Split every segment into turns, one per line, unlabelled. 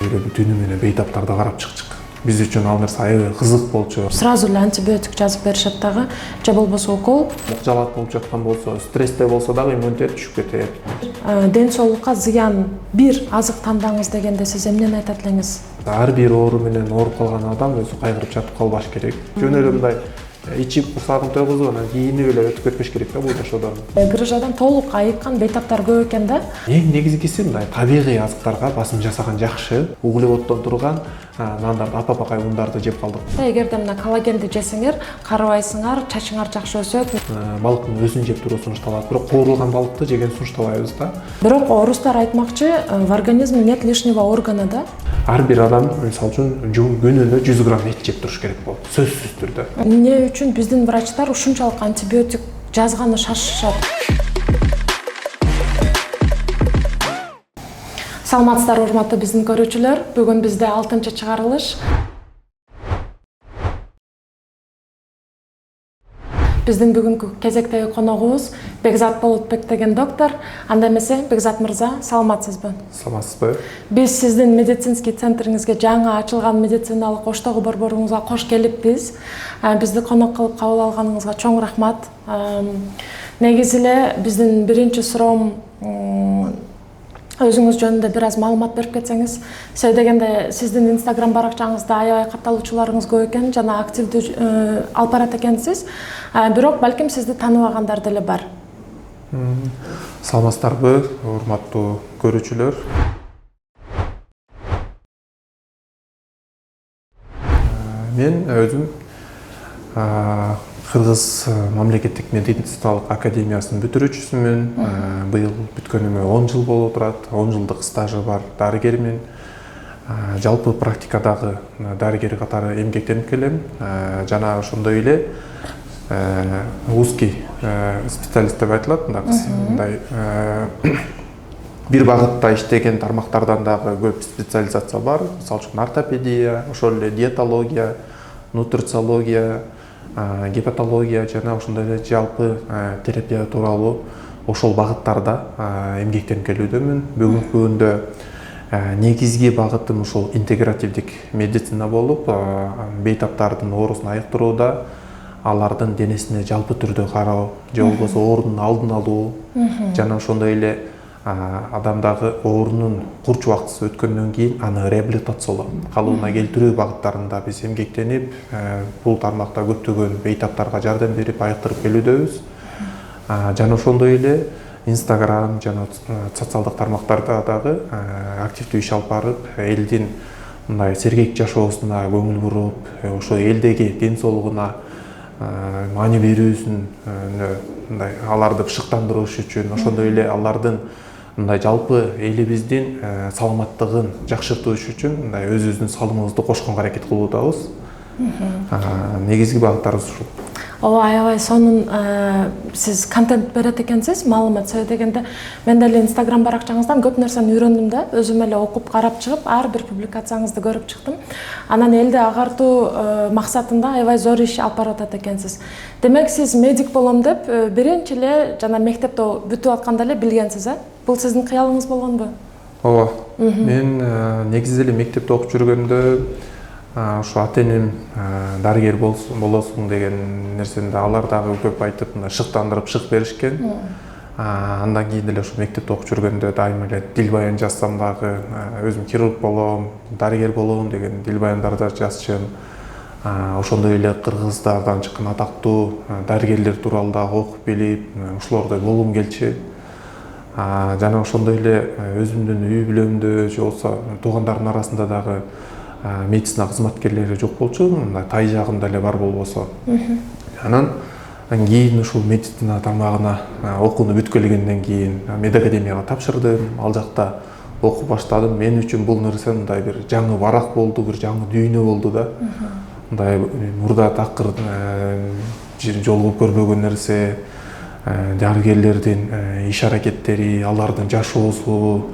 Түнү менен бейтаптарды карап чыкчык. Биз үчүн ал нерсе аябай кызык болчу.
Сразу эле антибиотик жазып беришет дагы, же болбосо укол.
Жалат болуп жаткан болсо, стрессте болсо дагы иммунитет түшүп кетет.
Ден соолукка зыян бир азык тандаңыз дегенде сиз эмнени айтат элеңиз?
Ар бир оору менен ооруп калган адам өзү кайгырып жатып калбаш керек. Жөн эле мындай ичип курсагын тойгузуп анан кийинип эле өтүп кетпеш керек да бул жашоодон.
Грыжадан толук айыккан бейтаптар көп экен да.
Эң негизгиси мындай табигый азыктарга басым жасаган жакшы, углеводдон турган нандарды, апа-бакай ундарды жеп калдык.
Эгерде мына коллагенди жесеңер, карыбайсыңар, чачыңар жакшы өсөт.
Балыктын өзүн жеп туруу сунушталат, бирок коорулаган балыкты жеген сунуштабайбыз да.
Бирок орустар айтмакчы, в организме нет лишнего органа да.
Ар бир адам мисалы үчүн күнүнө 100 грамм эт жеп туруш керек болот, сөзсүз түрдө.
Эмне үчүн биздин врачтар ушунчалык антибиотик жазганы шашышат? Саламатсыздарбы урматтуу биздин көрүүчүлөр, бүгүн бизде 6-чыгарылыш. Биздин бүгүнкү кезектеги коногубуз Бекзат Болотбек деген доктор. Анда эмесе, Бекзат мырза, саламатсызбы?
Саламатсызбы?
Биз сиздин медицинский центриңизге жаңы ачылган медициналык оштогу борборуңузга кош келиппиз. Бизди конок кылып кабыл алганыңызга чоң рахмат. Негизи эле биздин биринчи суроом өзүңүз жөнүндө бир аз маалымат берип кетсеңиз. Себеби дегенде сиздин Instagram баракчаңызда аябай катталуучуларыңыз көп экен жана активдүү алып барат экенсиз. Бирок балким сизди тааныбагандар деле бар.
Саламатсыздарбы, урматтуу көрүүчүлөр. Мен өзүм Кыргыз мамлекеттик медициналык академиясынын бүтүрүүчүсүмүн. Быйыл бүткөнүмө 10 жыл болуп турат. 10 жылдык стажы бар дарыгермин. Жалпы практикадагы дарыгер катары эмгектенип келем. Жана ошондой эле узкий специалист деп айтылат. Мындай бир багытта иштеген тармактардан дагы көп специализация бар. Мисалы үчүн ортопедия, ошол эле диетология, нутрициология, гепатология жана ошондой эле жалпы терапия тууралуу ошол багыттарда эмгектенип келүүдөмүн. Бүгүнкү күндө негизги багытым ушул интегративдик медицина болуп, бейтаптардын оорусун айыктырууда, алардын денесине жалпы түрдө кароо, же болбосо оорунун алдын алуу жана ошондой эле адамдагы оорунун курч убактысы өткөндөн кийин аны реабилитациялоо, калыбына келтирүү багыттарында биз эмгектенип, бул тармакта көптөгөн бейтаптарга жардам берип, айыктырып келүүдөбүз. Жана ошондой эле Instagram жана социалдык тармактарда дагы активдүү иш алып барып, элдин мындай сергек жашоосуна көңүл буруп, ошо элдеги ден соолугуна маани берүүсүн, мындай аларды бышыктандырыш үчүн, ошондой эле алардын мындай жалпы элибиздин саламаттыгын жакшыртыш үчүн мындай өзүбүздүн салымыбызды кошконго аракет кылуудабыз. Негизги багыттарыбыз ушул.
Ооба, аябай сонун сиз контент берет экенсиз, маалымат. Себеби дегенде мен деле Instagram баракчаңыздан көп нерсени үйрөндүм да, өзүм эле окуп карап чыгып, ар бир публикацияңызды көрүп чыктым. Анан элди агартуу максатында аябай зор иш алып баратат экенсиз. Демек сиз медик болом деп биринчи эле жана мектепте бүтүп атканда эле билгенсиз, Бул сиздин кыялыңыз болгонбу?
Ооба. Мен негизи эле мектепте окуп жүргөндө ушу ата-энем дарыгер болосуң деген нерсени алар дагы көп айтып, шыктандырып шык беришкен. Андан кийин деле ушу мектепте окуп жүргөндө дайыма эле дил баян жазсам дагы, өзүм хирург болом, дарыгер болом деген дил баяндарды жазчым. Ошондой эле кыргыздардан чыккан атактуу дарыгерлер тууралуу дагы окуп билип, ушулордой болгум келчү. Жана ошондой эле өзүмдүн үй бүлөмдө же болсо туугандардын арасында дагы медицина кызматкерлери жок болчу, мындай тай жагында эле бар болбосо. Анан кийин ушул медицина тармагына окууну бүткөлөгөндөн кийин медакадемияга тапшырдым. Ал жакта окуп баштадым. Мен үчүн бул нерсе мындай бир жаңы барак болду, бир жаңы дүйнө болду да. Мындай мурда такыр жолугуп көрбөгөн нерсе, дарыгерлердин иш аракеттери, алардын жашоосу,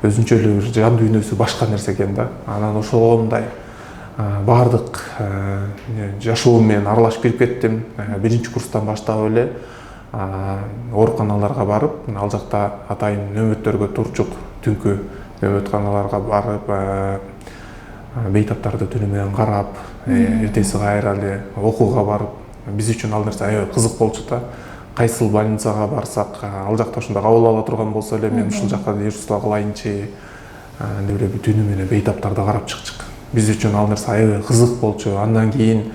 өзүнчө эле бир жан дүйнөсү башка нерсе экен да. Анан ошого мындай баардык жашоом менен аралашып кирип кеттим. Биринчи курстан баштап эле ооруканаларга барып, ал жакта атайын нөөбөттөргө турчук түнкү өмөтканаларга барып бейтаптарды түнү менен карап, эртеси кайра эле окууга барып, биз үчүн ал нерсе аябай кызык болчу да. Кайсыл больницага барсак, ал жакта ушундай кабыл ала турган болсо эле, мен ушул жакта дежурство кылайынчы деп эле түнү менен бейтаптарды карап чыкчык. Биз үчүн ал нерсе аябай кызык болчу. Андан кийин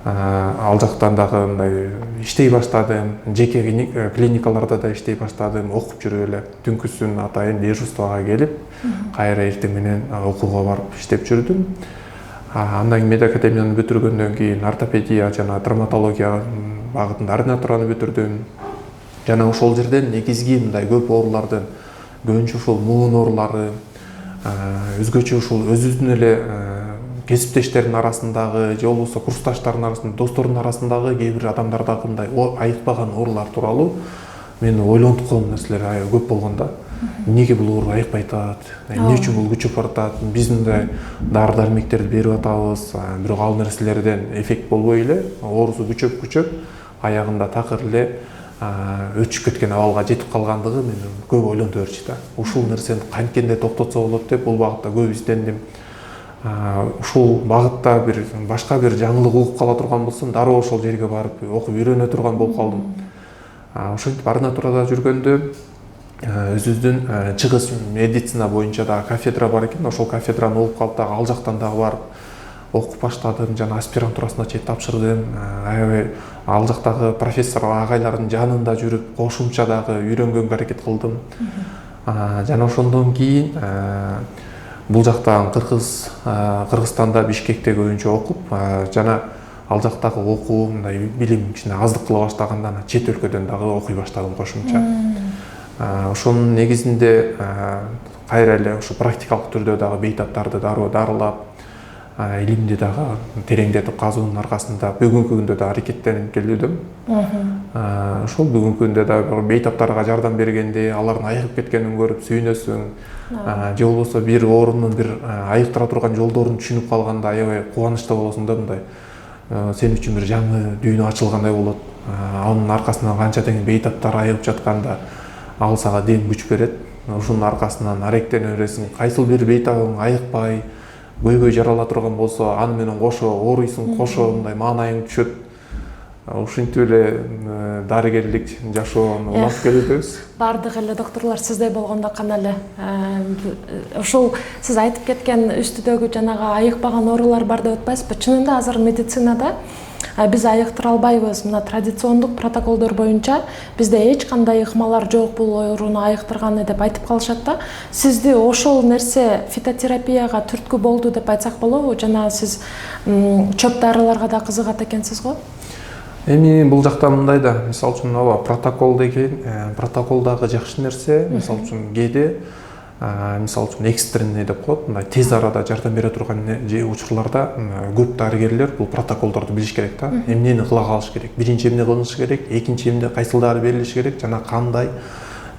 ал жактан дагы мындай иштей баштадым. Жеке клиникаларда да иштей баштадым. Окуп жүрүп эле түнкүсүн атайын дежурствого келип, кайра эртең менен окууга барып иштеп жүрдүм. Андан кийин медакадемияны бүтүргөндөн кийин ортопедия жана травматология багытында ординатураны бүтүрдүм. Жана ошол жерден негизги мындай көп оорулардын, көбүнчө ушул муун оорулары, өзгөчө ушул өзүбүздүн эле кесиптештердин арасындагы, же болбосо курсташтардын арасында, достордун арасындагы кээ бир адамдардагы мындай айыкпаган оорулар тууралуу мени ойлонткон нерселер аябай көп болгон да. Эмнеге бул оору айыкпай атат? Эмне үчүн бул күчөп баратат? Биз мындай дары-дармектерди берип атабыз, бирок ал нерселерден эффект болбой эле, оорусу күчөп аягында такыр эле өчүп кеткен абалга жетип калгандыгы мени көп ойлонто берчү да. Ушул нерсени канткенде токтотсо болот деп бул багытта көп издендим. Ушул багытта бир башка бир жаңылык угуп кала турган болсом, дароо ошол жерге барып окуп үйрөнө турган болуп калдым. Ошентип ординатурада жүргөндө өзүбүздүн чыгыс медицина боюнча да кафедра бар экен. Ошол кафедраны угуп калып дагы ал жактан дагы барып окуп баштадым, жана аспирантурасына чейин тапшырдым. Аябай ал жактагы профессор агайлардын жанында жүрүп, кошумча дагы үйрөнгөнгө аракет кылдым. Жана ошондон кийин бул жактан Кыргызстанда Бишкекте көбүнчө окуп, жана ал жактагы окуу мындай билим кичине аздык кыла баштаганда чет өлкөдөн дагы окуй баштадым кошумча. Ошонун негизинде кайра эле ушу практикалык түрдө дагы бейтаптарды дарылап, илимди дагы тереңдетип казуунун аркасында бүгүнкү күндө да аракеттенип келүүдөм. Ошол бүгүнкү күндө да бейтаптарга жардам бергенде, алардын айыгып кеткенин көрүп сүйүнөсүң. Же болбосо бир оорунун бир айыктыра турган жолдорун түшүнүп калганда аябай кубанычта болосуң да, мындай сен үчүн бир жаңы дүйнө ачылгандай болот. Анын аркасынан канча тең бейтаптар айыгып жатканда ал сага дем күч берет. Ушунун аркасынан аректене бересиң. Кайсыл бир бейтабың айыкпай, көйгөй жарала турган болсо, аны менен кошо ооруйсуң, кошо мындай маанайың түшөт. Ушинтип эле дарыгерлик жашоону улантып келебиз.
Бардык эле докторлор сиздей болгондо кана эле ушул сиз айтып кеткен үстүдөгү жанагы айыкпаган оорулар бар деп атпайсызбы? Чынында азыр медицинада биз айыктыра албайбыз. Мына традициондук протоколдор боюнча бизде эч кандай ыкмалар жок бул ооруну айыктырганы деп айтып калышат да. Сизди ошол нерсе фитотерапияга түрткү болду деп айтсак болобу? Жана сиз чөп дарыларга да кызыгат экенсиз го?
Эми бул жакта мындай да, мисалы үчүн ооба протокол деген, протоколдагы жакшы нерсе, мисалы үчүн кээде мисалы үчүн экстренный деп коет, мындай тез арада жардам бере турган учурларда көп дарыгерлер бул протоколдорду билиш керек да. Эмнени кыла калыш керек, биринчи эмне кылыныш керек, экинчи эмне кайсыл дары берилиш керек, жана кандай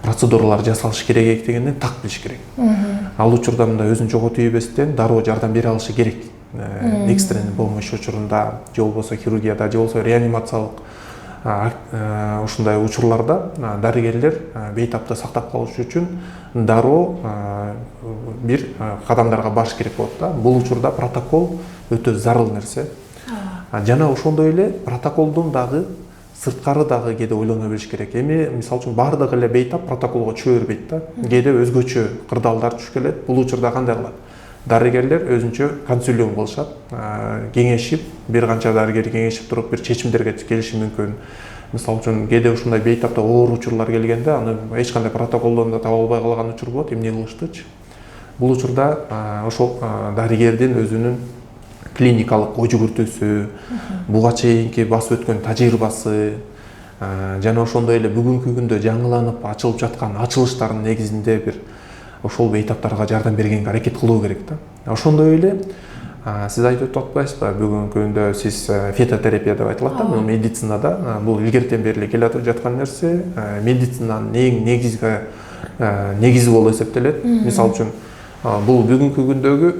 процедуралар жасалыш керек дегенди так билиш керек. Ал учурда мындай өзүн жоготуп ийбестен дароо жардам бере алышы керек. Экстренный помощь учурунда, же болбосо хирургияда, же болбосо реанимациялык ушундай учурларда дарыгерлер бейтапты сактап калыш үчүн дароо бир кадамдарга барыш керек болот да. Бул учурда протокол өтө зарыл нерсе. Жана ошондой эле протоколдун дагы сырткары дагы кээде ойлоно билиш керек. Эми мисалы үчүн бардык эле бейтап протоколго түшө бербейт да. Кээде өзгөчө кырдаалдар түшүп келет. Бул учурда кандай кылат? Дарыгерлер өзүнчө консилиум кылышат, кеңешип, бир канча дарыгер кеңешип туруп бир чечимдерге келиши мүмкүн. Мисалы үчүн кээде ушундай бейтапта оор учурлар келгенде, аны эч кандай протоколдон да таба албай калган учур болот. Эмне кылыштычы? Бул учурда ошол дарыгердин өзүнүн клиникалык ой жүгүртүүсү, буга чейинки басып өткөн тажрыйбасы, жана ошондой эле бүгүнкү күндө жаңыланып ачылып жаткан ачылыштардын негизинде бир ошол бейтаптарга жардам бергенге аракет кылуу керек да. Ошондой эле сиз айтып атпайсызбы, бүгүнкү күндө сиз фитотерапия деп айтылат да, бул медицинада бул илгертен бери келе жаткан нерсе, медицинанын эң негизи болуп эсептелет. Мисалы үчүн бул бүгүнкү күндөгү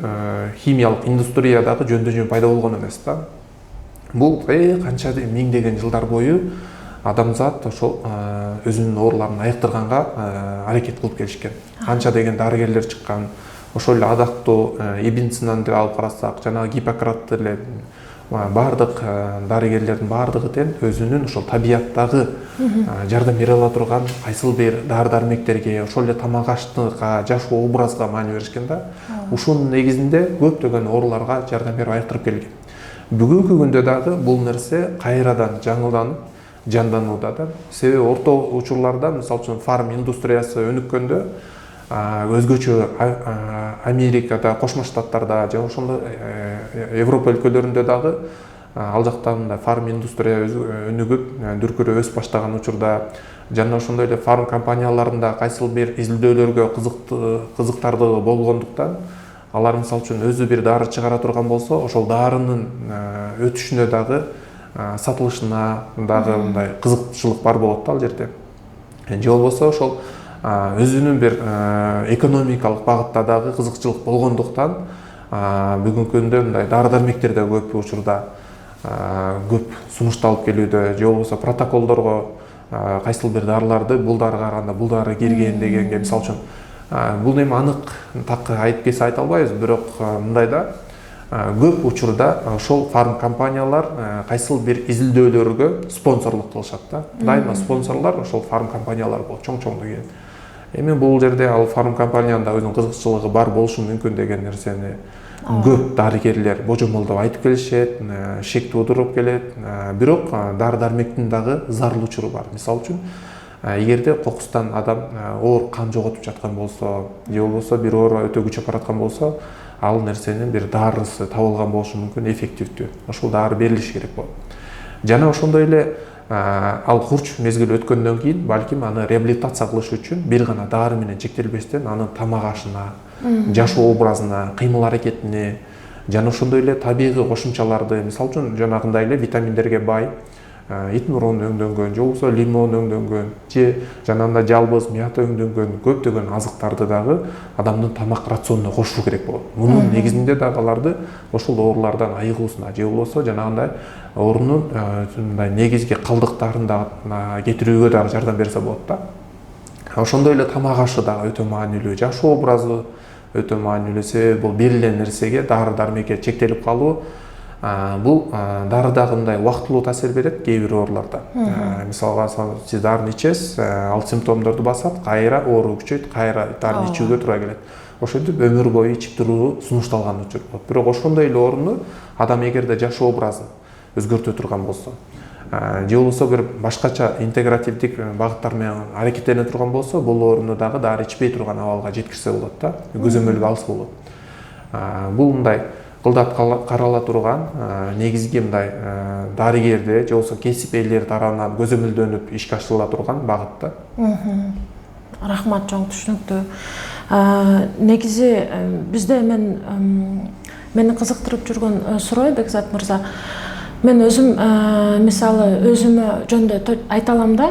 химиялык индустриядагы жөндөн жөн пайда болгон эмес да. Бул канча миңдеген жылдар бою адамзат ошол өзүнүн ооруларын айыктырганга аракет кылып келишкен. Канча деген дарыгерлер чыккан. Ошол эле адактуу Ибн Синанды алып карасак, жана Гиппократ эле бардык дарыгерлердин бардыгы тең өзүнүн ошол табияттагы жардам бере ала турган кайсыл бир дары дармектерге, ошол эле тамак аштыкка, жашоо образга маани беришкен да. Ушунун негизинде көптөгөн ооруларга жардам берип айыктырып келген. Бүгүнкү күндө дагы бул нерсе кайрадан жаңыланып, жанданууда да. Себеби орто учурларда, мисалы үчүн фарм индустриясы өнүккөндө, өзгөчө Америкада, Кошмо Штаттарда жана ошондой Европа өлкөлөрүндө дагы ал жакта мындай фарм индустрия өнүгүп, дүркүрөп өсүп баштаган учурда жана ошондой эле фарм компанияларында кайсыл бир изилдөөлөргө кызыктардыгы болгондуктан алар мисалы үчүн өзү бир дары чыгара турган болсо, ошол дарынын өтүшүнө дагы сатылышына дагы мындай кызыкчылык бар болот да ал жерде. Же болбосо ошол өзүнүн бир экономикалык багытта дагы кызыкчылык болгондуктан бүгүнкү күндө мындай дары дармектер да көп учурда көп сунушталып келүүдө, же болбосо протоколдорго кайсыл бир дарыларды бул дарыга караганда бул дары кирген дегенге, мисалы үчүн бул эми анык так айтып келсе айта албайбыз, бирок мындай да көп учурда ошол фарм компаниялар кайсыл бир изилдөөлөргө спонсорлук кылышат да. Дайыма спонсорлор ошол фарм компаниялар болот, чоң деген. Эми бул жерде ал фарм компаниянын да өзүнүн кызыкчылыгы бар болушу мүмкүн деген нерсени көп дарыгерлер божомолдоп айтып келишет, шек туудуруп келет. Бирок дары дармектин дагы зарылуучуру бар. Мисалы үчүн, эгерде кокустан адам оор кан жоготуп жаткан болсо, же болбосо бир оор өтө күчөп бараткан болсо, ал нерсенин бир дарысы табылган болушу мүмкүн, эффективдүү. Ошол дары берилиши керек болот. Жана ошондой эле ал курч мезгил өткөндөн кийин балким аны реабилитация кылыш үчүн бир гана дары менен чектелбестен анын тамак ашына, жашоо образына, кыймыл аракетине жана ошондой эле табигый кошумчаларды, мисалы үчүн жанагындай эле витаминдерге бай итмурун өңдөнгөн, же болбосо лимон өңдөнгөн, же жанагындай жалбыз, мята өңдөнгөн көптөгөн азыктарды дагы адамдын тамак рационуна кошуу керек болот. Мунун негизинде дагы аларды ошол оорулардан айыгуусуна, же болбосо жанагындай оорунун мындай негизги калдыктарын дагы кетирүүгө дагы жардам берсе болот да. Ошондой эле тамак ашы дагы өтө маанилүү, жашоо образы өтө маанилүү. Себеби бул берилген нерсеге, дары дармекке чектелип калуу бул дарыдагы мындай убактылуу таасир берет кээ бир ооруларда. Мисалга сиз дарыны ичесиз, ал симптомдорду басат, кайра оору күчөйт, кайра дарыны ичүүгө туура келет. Ошентип өмүр бою ичип туруу сунушталган учур болот. Бирок ошондой эле орунду адам эгерде жашоо образын өзгөртө турган болсо, же болбосо бир башкача интегративдик багыттар менен аракеттене турган болсо, бул орунду дагы дары ичпей турган абалга жеткирсе болот да, көзөмөлгө алса болот. Бул мындай кылдат карала турган негизги мындай дарыгерде же болбосо кесип ээлери тарабынан көзөмөлдөнүп ишке ашырыла турган багыт да.
Рахмат, чоң түшүнүктүү. Негизи бизде мени кызыктырып жүргөн суроо, Бекзат мырза, мен өзүм мисалы өзүмө жөнүндө айта алам да,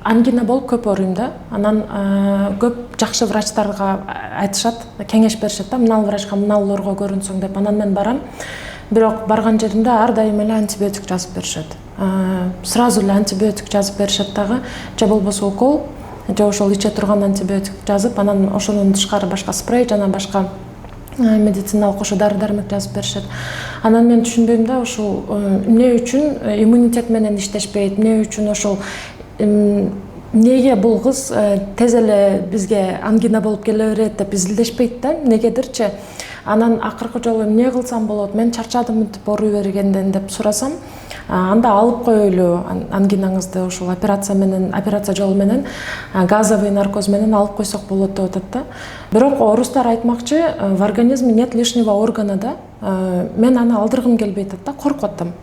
ангина болуп көп ооруйм да. Анан көп жакшы врачтарга айтышат, кеңеш беришет да, мынал врачка мыналорго көрүнсөң деп. Анан мен барам. Бирок барган жеримде ар дайым эле антибиотик жазып беришет. Сразу эле антибиотик жазып беришет дагы, же болбосо укол, же ошол иче турган антибиотик жазып, анан ошонун тышкары башка спрей жана башка медициналык кошо дары дармек жазып беришет. Анан мен түшүнбөйм да, ушул эмне үчүн иммунитет менен иштешпейт, эмне үчүн ошол эмнеге бул кыз тез эле бизге ангина болуп келе берет деп изилдешпейт да, эмнегедирчи. Анан акыркы жолу эмне кылсам болот, мен чарчадым деп ооруй бергенден деп сурасам, анда алып коелу ангинаңызды ушул операция жолу менен, газовый наркоз менен алып койсок болот деп атат да. Бирок орустар айтмакчы, в организме нет лишнего органа да. Мен аны алдыргым келбейт да, коркуп атам.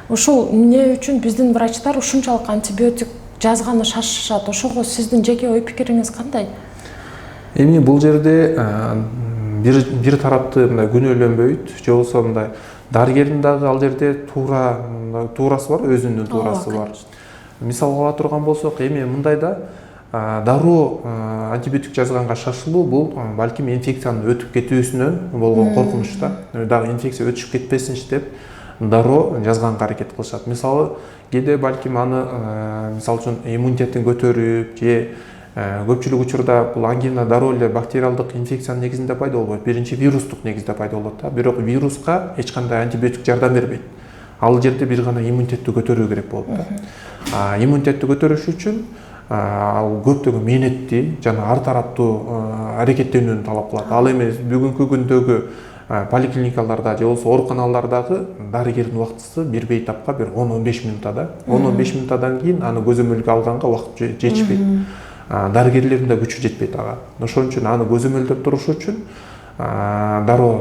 Ушул эмне үчүн биздин врачтар ушунчалык антибиотик жазганы шашышат? Ошого сиздин жеке ой пикириңиз кандай?
Эми бул жерде бир тарапты мындай күнөөлөнбөйт, же болбосо мындай дарыгердин дагы ал жерде туурасы бар, өзүнүн туурасы бар. Мисалга ала турган болсок, эми мындай да, дароо антибиотик жазганга шашылуу бул балким инфекциянын өтүп кетүүсүнөн болгон коркунуч да. Дагы инфекция өтүшүп кетпесинчи деп дароо жазганга аракет кылышат. Мисалы кээде балким аны мисалы үчүн иммунитеттин көтөрүп же көпчүлүк учурда бул ангина дароо эле бактериалдык инфекциянын негизинде пайда болбойт. Биринчи вирустук негизде пайда болот да. Бирок вируска эч кандай антибиотик жардам бербейт. Ал жерде бир гана иммунитетти көтөрүү керек болот да. Иммунитетти көтөрүш үчүн ал көптөгөн мээнетти жана ар тараптуу аракеттенүүнү талап кылат. Ал эми бүгүнкү күндөгү поликлиникаларда же болбосо ооруканалардагы дарыгердин убактысы бир бейтапка бир 10-15 минутада. 10-15 минутадан кийин аны көзөмөлгө алганга убакыт жетишпейт. Дарыгерлердин да күчү жетпейт ага. Ошон үчүн аны көзөмөлдөп туруш үчүн дароо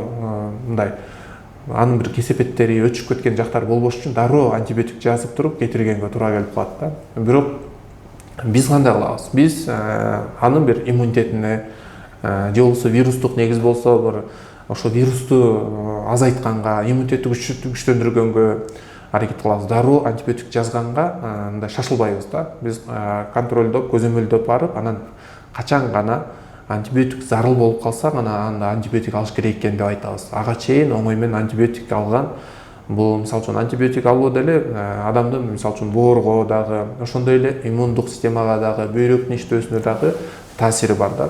мындай анын бир кесепеттери өчүп кеткен жактар болбош үчүн дароо антибиотик жазып туруп кетиргенге туура келип калат да. Бирок биз кандай кылабыз? Биз анын бир иммунитетине же болбосо вирустук негиз болсо бир ошо вирусту азайтканга, иммунитетти күчтөндүргөнгө аракет кылабыз. Дароо антибиотик жазганга мындай шашылбайбыз да. Биз контролдоп, көзөмөлдөп барып, анан качан гана антибиотик зарыл болуп калса гана анда антибиотик алыш керек экен деп айтабыз. Ага чейин оңой менен антибиотик алган бул мисалы үчүн антибиотик алуу деле адамдын мисалы үчүн боорго дагы, ошондой эле иммундук системага дагы, бөйрөктүн иштөөсүнө дагы таасири бар да.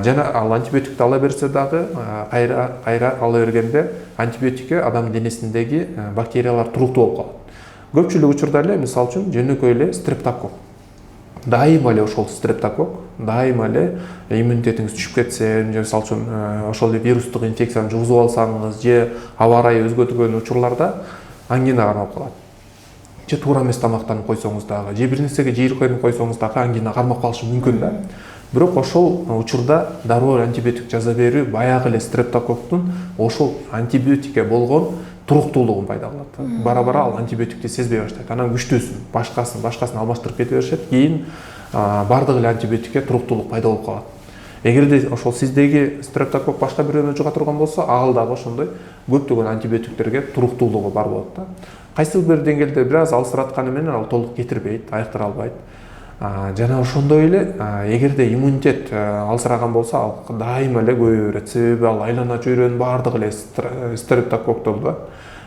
Жана ал антибиотикти ала берсе дагы кайра ала бергенде антибиотикке адамдын денесиндеги бактериялар туруктуу болуп калат. Көпчүлүк учурда эле мисалы үчүн жөнөкөй эле стрептокок. Дайыма эле ошол стрептокок, дайыма эле иммунитетиңиз түшүп кетсе, мисалы үчүн ошол эле вирустук инфекцияны жугузуп алсаңыз же аба ырайы өзгөртүлгөн учурларда ангина кармап калат. Же туура эмес тамактанып койсоңуз дагы, же бир нерсеге жийиркенип койсоңуз дагы ангина кармап калышы мүмкүн да. Бирок ошол учурда дароо антибиотик жаза берүү баягы эле стрептококтун ошол антибиотикке болгон туруктуулугун пайда кылат. Бара-бара ал антибиотикти сезбей баштайт. Анан күчтүүсүн, башкасын алмаштырып кете беришет. Кийин бардык эле антибиотикке туруктуулук пайда болуп калат. Эгерде ошол сиздеги стрептокок башка бирөөнө жуга турган болсо, ал дагы ошондой көптөгөн антибиотиктерге туруктуулугу бар болот да. Кайсыл бир деңгээлде бир аз алсыратканы менен ал толук кетирбейт, айыктыра албайт. Жана ошондой эле эгерде иммунитет алсыраган болсо, ал дайыма эле көбөйө берет. Себеби ал айлана чөйрөнүн бардыгы эле стрептококтор да.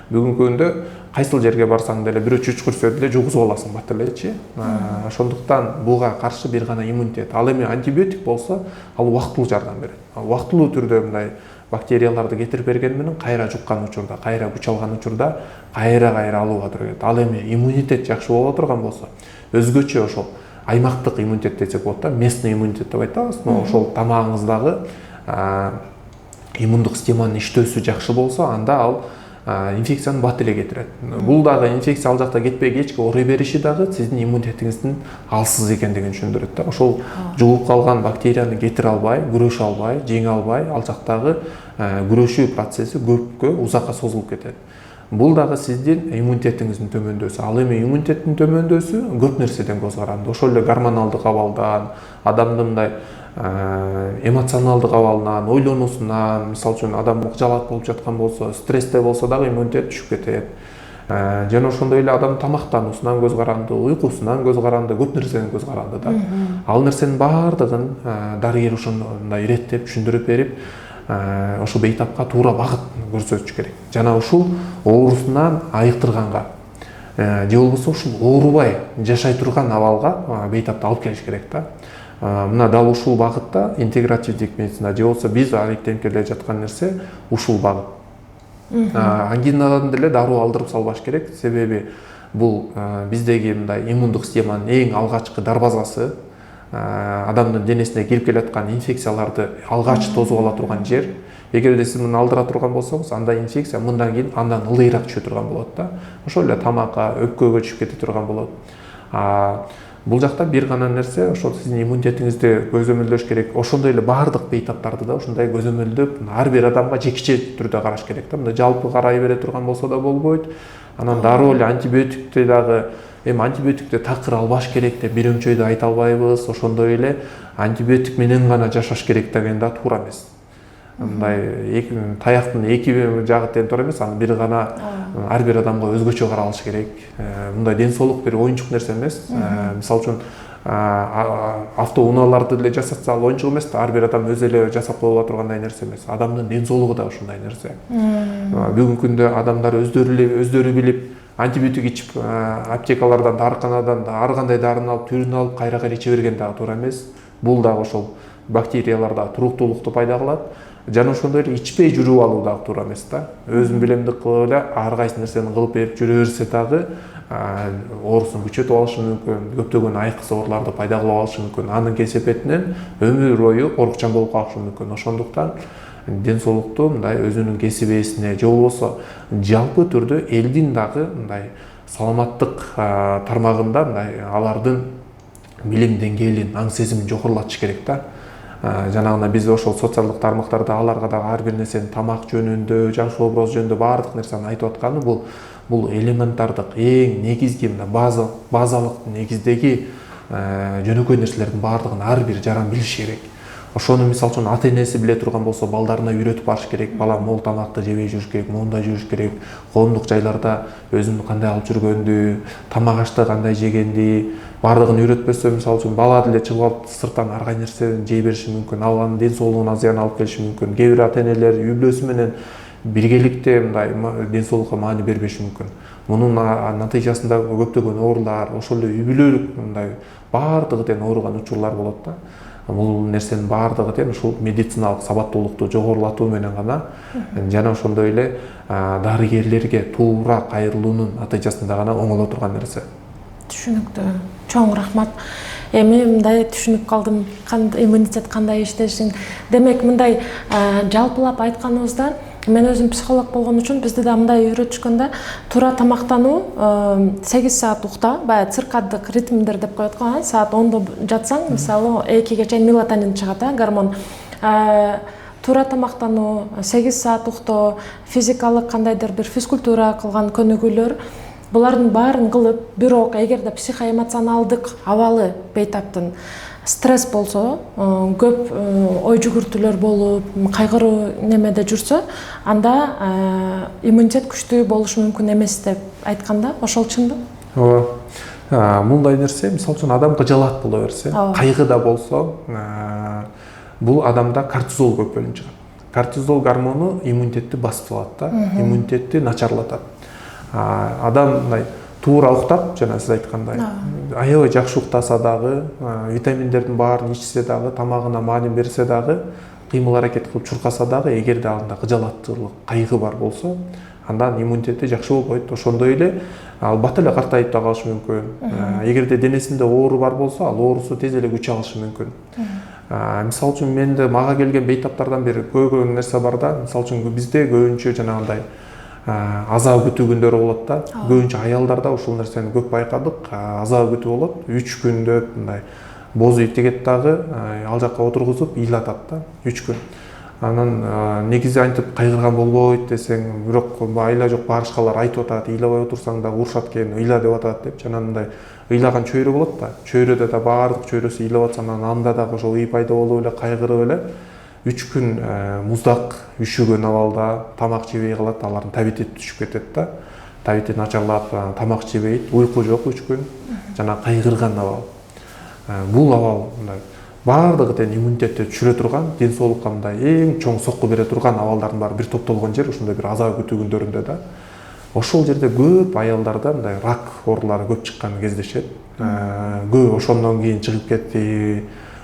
Бүгүнкү күндө кайсыл жерге барсаң деле бирөө чүчкүрсө деле жугузуп аласың бат элечи. Ошондуктан буга каршы бир гана иммунитет. Ал эми антибиотик болсо, ал убактылуу жардам берет. Убактылуу түрдө мындай бактерияларды кетирип берген менен кайра жуккан учурда, кайра күч алган учурда кайра алууга туура келет. Ал эми иммунитет жакшы боло турган болсо, өзгөчө ошол аймактык иммунитет десек болот да, местный иммунитет деп айтабыз. Ошол тамагыңыздагы иммундук системанын иштөөсү жакшы болсо, анда ал инфекцияны бат эле кетирет. Бул дагы инфекция ал жакта кетпей кечке ооруй бериши дагы сиздин иммунитетиңиздин алсыз экендигин түшүндүрөт да. Ошол жугуп калган бактерияны кетире албай, күрөшө албай, жеңе албай, ал жактагы күрөшүү процесси көпкө узакка созулуп кетет. Бул дагы сиздин иммунитетиңиздин төмөндөсү. Ал эми иммунитеттин төмөндөсү көп нерседен көз каранды. Ошол эле гормоналдык абалдан, адамдын мындай эмоционалдык абалынан, ойлонуусунан, мисалы үчүн адам жалат болуп жаткан болсо, стрессте болсо дагы иммунитет түшүп кетет. Жана ошондой эле адам тамактануусунан көз каранды, уйкусунан көз каранды, көп нерседен көз каранды да. Ал нерсенин баардыгын дарыгер ошондой иреттеп, түшүндүрүп берип, ошол бейтапка туура багыт көрсөтүш керек. Жана ушул оорусунан айыктырганга же болбосо ушул оорубай жашай турган абалга бейтапты алып келиш керек да. Мына дал ушул багытта интегративдик медицина же болбосо биз алектенип келе жаткан нерсе ушул багыт. Ангинадан деле дароо алдырып салбаш керек, себеби бул биздеги мындай иммундук системанын эң алгачкы дарбазасы, адамдын денесине кирип келаткан инфекцияларды алгач тосуп ала турган жер. Эгерде сиз муну алдыра турган болсоңуз, анда инфекция мындан кийин андан ылдыйраак түшө турган болот да. Ошол эле тамакка, өпкөгө түшүп кете турган болот. Бул жакта бир гана нерсе, ошол сиздин иммунитетиңизди көзөмөлдөш керек. Ошондой эле баардык бейтаптарды да ошондой көзөмөлдөп, ар бир адамга жекче түрдө караш керек да. Мындай жалпы карай бере турган болсо да болбойт. Анан дароо эле антибиотикти дагы эми антибиотикти такыр албаш керек деп бир өңчөйдө айта албайбыз. Ошондой эле антибиотик менен гана жашаш керек деген да туура эмес. Мындай таяктын эки жагы тең туура эмес, аны бир гана ар бир адамга өзгөчө каралыш керек. Мындай ден соолук бир оюнчук нерсе эмес. Мисалы үчүн автоунааларды деле жасатса ал оюнчук эмес да, ар бир адам өзү эле жасап кое ала тургандай нерсе эмес. Адамдын ден соолугу да ушундай нерсе. Бүгүнкү күндө адамдар өздөрү билип антибиотик ичип аптекалардан, дарыканадан ар кандай дарыны алып, түрүн алып кайра иче берген дагы туура эмес. Бул дагы ошол бактерияларда туруктуулукту пайда кылат. Жана ошондой эле ичпей жүрүп алуу дагы туура эмес да. Өзүн билемдик кылып эле ар кайсы нерсени кылып берип жүрө берсе дагы оорусун күчөтүп алышы мүмкүн, көптөгөн айкыс ооруларды пайда кылып алышы мүмкүн. Анын кесепетинен өмүр бою оорукчан болуп калышы мүмкүн. Ошондуктан ден соолукту мындай өзүнүн кесип ээсине же болбосо жалпы түрдө элдин дагы мындай саламаттык тармагында мындай алардын билим деңгээлин, аң сезимин жогорулатыш керек да. Жанагындай биз ошол социалдык тармактарда аларга дагы ар бир нерсени тамак жөнүндө, жакшы образ жөнүндө баардык нерсени айтып атканы бул элементардык, эң негизги базалык негиздеги жөнөкөй нерселердин баардыгын ар бир жаран билиш керек. Ошону мисалы үчүн ата энеси биле турган болсо балдарына үйрөтүп барыш керек. Бала могул тамакты жебей жүрүш керек, моундай жүрүш керек. Коомдук жайларда өзүн кандай алып жүргөндү, тамак ашты кандай жегенди, баардыгын үйрөтпөсө мисалы үчүн бала деле чыгып алып сырттан ар кандай нерсени жей бериши мүмкүн. Ал анын ден соолугуна зыян алып келиши мүмкүн. Кээ бир ата энелер үй бүлөсү менен биргеликте мындай ден соолукка маани бербеши мүмкүн. Мунун натыйжасында көптөгөн оорулар, ошол эле үй бүлөлүк мындай баардыгы тең ооруган учурлар болот да. Бул нерсенин баардыгы тең ушул медициналык сабаттуулукту жогорулатуу менен гана жана ошондой эле дарыгерлерге туура кайрылуунун натыйжасында гана оңоло турган нерсе.
Түшүнүктүү. Чоң рахмат. Эми мындай түшүнүп калдым, иммунитет кандай иштешин. Демек мындай жалпылап айтканыбызда мен өзүм психолог болгон үчүн бизди да мындай үйрөтүшкөн да, туура тамактануу, 8 саат ukta, баягы циркаддык ритмдер деп коет го, саат 10-до жатсаң, мисалы 2-ге чейин мелатонин чыгат, гормон. Туура тамактануу, 8 саат ukta, физикалык кандайдыр бир физкультура кылган көнүгүүлөр, булардын баарын кылып, бирок эгерде психоэмоционалдык абалы бейтаптын стресс болсо, көп ой жүгүртүүлөр болуп, кайгыруу немеде жүрсө, анда иммунитет күчтүү болушу мүмкүн эмес деп айтканда, ошол чынбы?
Ооба. Мындай нерсе, мисалы үчүн адам кыжалат боло берсе, кайгы да болсо, бул адамда кортизол көп бөлүнүп чыгат. Кортизол гормону иммунитетти басып алат да, иммунитетти начарлатат. Адам мындай туура уктап, жана сиз айткандай, аябай жакшы уктаса дагы, витаминдердин баарын ичсе дагы, тамагына маани берсе дагы, кыймыл аракет кылып чуркаса дагы, эгерде анда кыжалаттуулук, кайгы бар болсо, андан иммунитети жакшы болбойт. Ошондой эле ал бат эле картайып да калышы мүмкүн. Эгерде денесинде оору бар болсо, ал оорусу тез эле күч алышы мүмкүн. Мисалы үчүн менде мага келген бейтаптардан бири көбүн нерсе бар да, мисалы үчүн бизде көбүнчө жанагындай азабы күтүү күндөрү болот да. Көбүнчө аялдарда ушул нерсени көп байкадык. Азабы күтүү болот. 3 күндөп мындай боз үй тигет дагы, ал жакка отургузуп ыйлатат да, 3 күн. Анан негизи антип кайгырган болбойт десең, бирок айла жок барышкалар айтып атат, ыйлабай отурсаң да урушат экен, ыйла деп атат деп. Жана мындай ыйлаган чөйрө болот да. Чөйрөдө да баардык чөйрөсү ыйлап атса, анан анда дагы ошол ый пайда болуп эле, кайгырып эле 3 күн муздак үшүгөн абалда тамак жебей калат, алардын табити түшүп кетет да. Табити начарлап, тамак жебейт, уйку жок 3 күн, жана кайгырган абал. Бул абал мындай баардыгы тең иммунитетти түшүрө турган, ден соолукка мындай эң чоң сокку бере турган абалдардын баары бир топтолгон жер ошондой бир азабы күтүү күндөрүндө да. Ошол жерде көп аялдарда мындай рак оорулары көп чыкканын кездешет. Көп ошондон кийин чыгып кетти,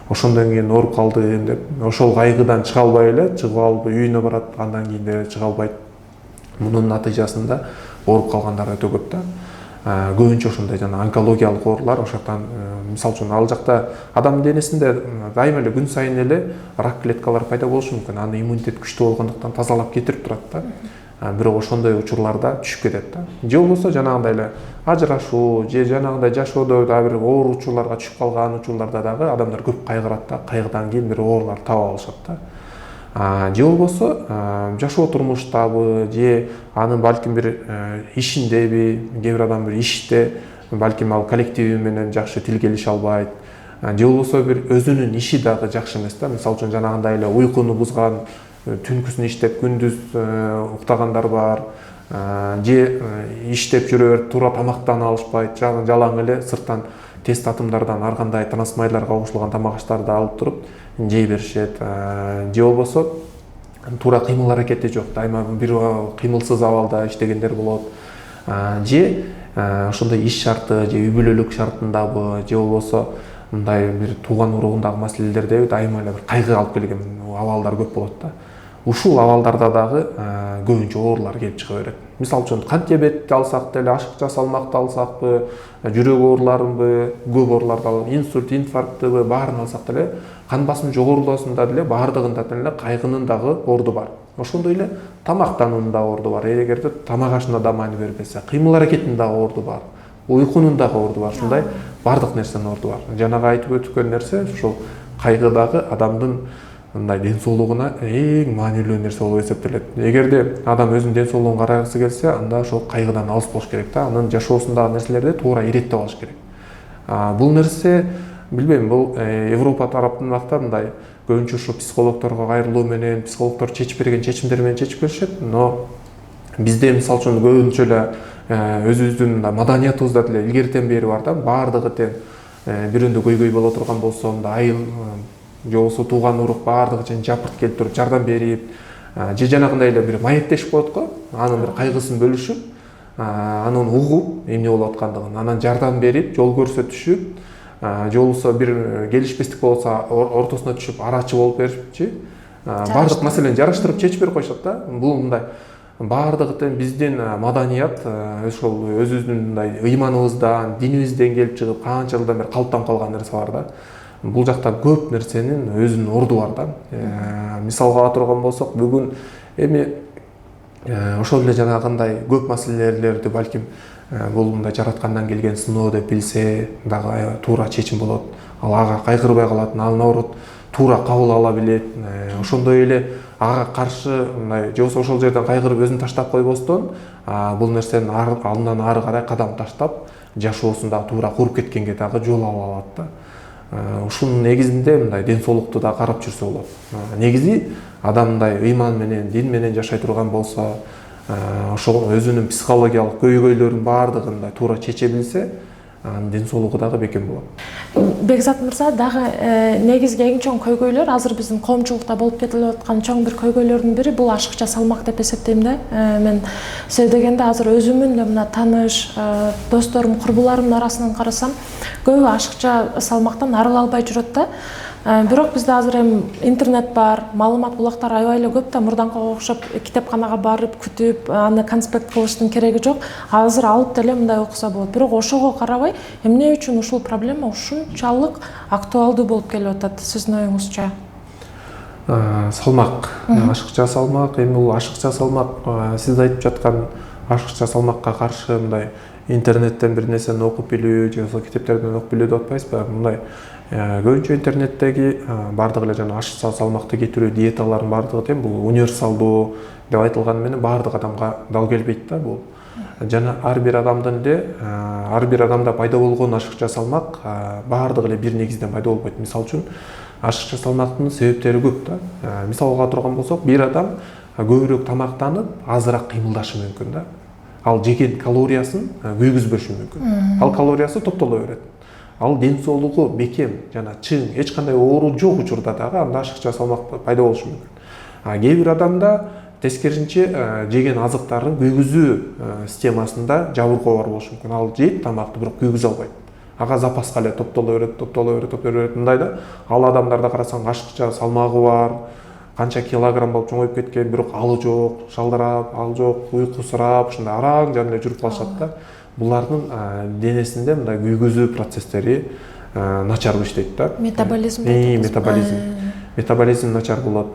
ошондон кийин ооруп калды деп, ошол кайгыдан чыга албай эле, чыгып алып үйүнө барат, андан кийин деле чыга албайт. Мунун натыйжасында ооруп калгандар өтө көп да. Көбүнчө ошондой жана онкологиялык оорулар ошоктан, мисалы үчүн ал жакта адамдын денесинде дайыма эле күн сайын эле рак клеткалары пайда болушу мүмкүн. Аны иммунитет күчтүү болгондуктан тазалап кетирип турат да. Бирок ошондой учурларда түшүп кетет да. Же болбосо жанагындай эле ажырашуу, же жанагындай жашоодо дагы бир оор учурларга түшүп калган учурларда дагы адамдар көп кайгырат да. Кайгыдан кийин бир оорулар таап алышат да. Же болбосо жашоо турмуштабы, же анын балким бир ишиндеби, кээ бир адам бир иште балким ал коллективи менен жакшы тил келише албайт. Же болбосо бир өзүнүн иши дагы жакшы эмес да. Мисалы үчүн жанагындай эле уйкуну бузган, түнкүсүн иштеп күндүз уктагандар бар. Же иштеп жүрө берип туура тамактана алышпайт, жалаң эле сырттан тест атымдардан ар кандай трансмайларга кошулган тамак аштарды алып туруп жей беришет. Же болбосо туура кыймыл аракети жок, дайыма бир кыймылсыз абалда иштегендер болот. Же ошондой иш шарты же үй бүлөлүк шартындабы, же болбосо мындай бир тууган уругундагы маселелерде дайыма эле бир кайгы алып келген абалдар көп болот да. Ушул абалдарда дагы көбүнчө оорулар келип чыга берет. Мисалы үчүн кант диабетти алсак деле, ашыкча салмакты алсакпы, жүрөк ооруларынбы, көп ооруларды алып, инсульт, инфаркттыбы баарын алсак деле, кан басымы жогорулуусунда деле баардыгында деле кайгынын дагы орду бар. Ошондой эле тамактануунун дагы орду бар. Эгерде тамак ашына да маани бербесе, кыймыл аракетинин дагы орду бар. Уйкунун дагы орду бар. Ушундай баардык нерсенин орду бар. Жанагы айтып өткөн нерсе ушул кайгыдагы адамдын мындай ден соолугуна эң маанилүү нерсе болуп эсептелет. Эгерде адам өзүнүн ден соолугун карагысы келсе, анда ошол кайгыдан алыс болуш керек да. Анын жашоосундагы нерселерди туура иреттеп алыш керек. Бул нерсе билбейм, бул Европа тараптагы мындай көбүнчө ушу психологдорго кайрылуу менен, психологдор чечип берген чечимдер менен чечип беришет. Но бизде мисалы үчүн көбүнчө эле өзүбүздүн маданиятыбызда деле илгертен бери бар да, баардыгы тең бирөндө көйгөй боло турган болсо, айыл же болбосо тууган урук баардыгы чейин жапырт келип туруп жардам берип, же жанагындай эле бир маектешип коет го, анын бир кайгысын бөлүшүп, анын угуп эмне болуп аткандыгын, анан жардам берип, жол көрсөтүшүп, же болбосо бир келишпестик болсо ортосуна түшүп арачы болуп берипчи, баардык маселени жараштырып чечип берип коюшат да. Бул мындай баардыгы тең биздин маданият ошол өзүбүздүн мындай ыйманыбыздан, динибизден келип чыгып, канча жылдан бери калыптанып калган нерсе бар да. Бул жакта көп нерсенин өзүнүн орду бар да. Мисалга ала турган болсок, бүгүн эми ошол эле жанагындай көп маселелерди балким бул мындай жараткандан келген сыноо деп билсе дагы туура чечим болот. Ал ага кайгырбай калат, ал наоборот туура кабыл ала билет. Ошондой эле ага каршы мындай же болбосо ошол жерден кайгырып өзүн таштап койбостон, бул нерсенин алдынан ары карай кадам таштап, жашоосун дагы туура куруп кеткенге дагы жол ала алат да. Ушунун негизинде мындай ден соолукту да карап жүрсө болот. Негизи адам мындай ыйман менен, дин менен жашай турган болсо, ошол өзүнүн психологиялык көйгөйлөрүнүн баардыгын туура чече билсе, анын ден соолугу дагы бекем болот.
Бекзат мырза, дагы негизги эң чоң көйгөйлөр азыр биздин коомчулукта болуп кетип аткан чоң бир көйгөйлөрдүн бири бул ашыкча салмак деп эсептейм да. Мен себеби дегенде азыр өзүмдүн да мына тааныш, досторум, курбуларымдын арасынан карасам, көбү ашыкча салмактан арыла албай жүрөт да. Бирок бизде азыр эми интернет бар, маалымат булактар аябай эле көп да, мурданкыга окшоп китепканага барып күтүп, аны конспект кылыштын кереги жок. Азыр алып деле мындай окуса болот. Бирок ошого карабай, эмне үчүн ушул проблема ушунчалык актуалдуу болуп келип атат, сиздин оюңузча?
Салмак, ашыкча салмак, эми бул ашыкча салмак, сиз айтып жаткан ашыкча салмакка каршы мындай интернеттен бир нерсени окуп билүү же болбосо китептерден окуп билүү деп атпайсызбы? Мындай көбүнчө интернеттеги баардык эле жана ашыкча салмакты кетирүү диеталардын баардыгы тең бул универсалдуу деп айтылганы менен баардык адамга дал келбейт да бул. Жана ар бир адамдын эле ар бир адамда пайда болгон ашыкча салмак баардык эле бир негизден пайда болбойт. Мисалы үчүн ашыкча салмактын себептери көп да. Мисалга алга турган болсок, бир адам көбүрөөк тамактанып, азыраак кыймылдашы мүмкүн да. Ал жеген калориясын күйгүзбөшү мүмкүн. Ал калориясы топтоло берет. Ал ден соолугу бекем жана чың, эч кандай оору жок учурда дагы анда ашыкча салмак пайда болушу мүмкүн. Кээ бир адамда тескерисинче жеген азыктарын күйгүзүү системасында жабыркоо бар болушу мүмкүн. Ал жейт тамакты, бирок күйгүзө албайт. Ага запаска эле топтоло берет, мындай да. Ал адамдарда карасаң ашыкча салмагы бар, канча килограмм болуп чоңоюп кеткен, бирок алы жок, шалдырап, ал жок, уйкусурап, ушундай араң жан эле жүрүп калышат да. Булардын денесинде мындай күйгүзүү процесстери начар иштейт да.
Метаболизм.
Метаболизм начар болот.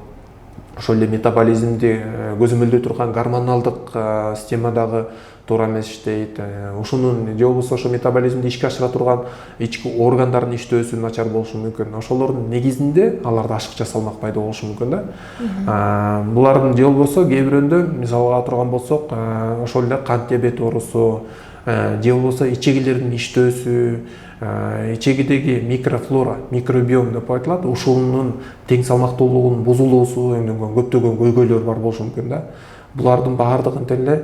Ошол эле метаболизмди көзөмөлдөй турган гормоналдык система дагы туура эмес иштейт. Ушунун же болбосо ошо метаболизмди ишке ашыра турган ички органдардын иштөөсү начар болушу мүмкүн. Ошолордун негизинде аларда ашыкча салмак пайда болушу мүмкүн да. Булардын же болбосо кээ бирөөндө мисалга ала турган болсок, ошол эле кант диабети оорусу, же болбосо ичегилердин иштөөсү, ичегидеги микрофлора, микробиом деп айтылат, ушунун тең салмактуулугунун бузулуусу көптөгөн көйгөйлөр бар болушу мүмкүн да. булардын баардыгын деле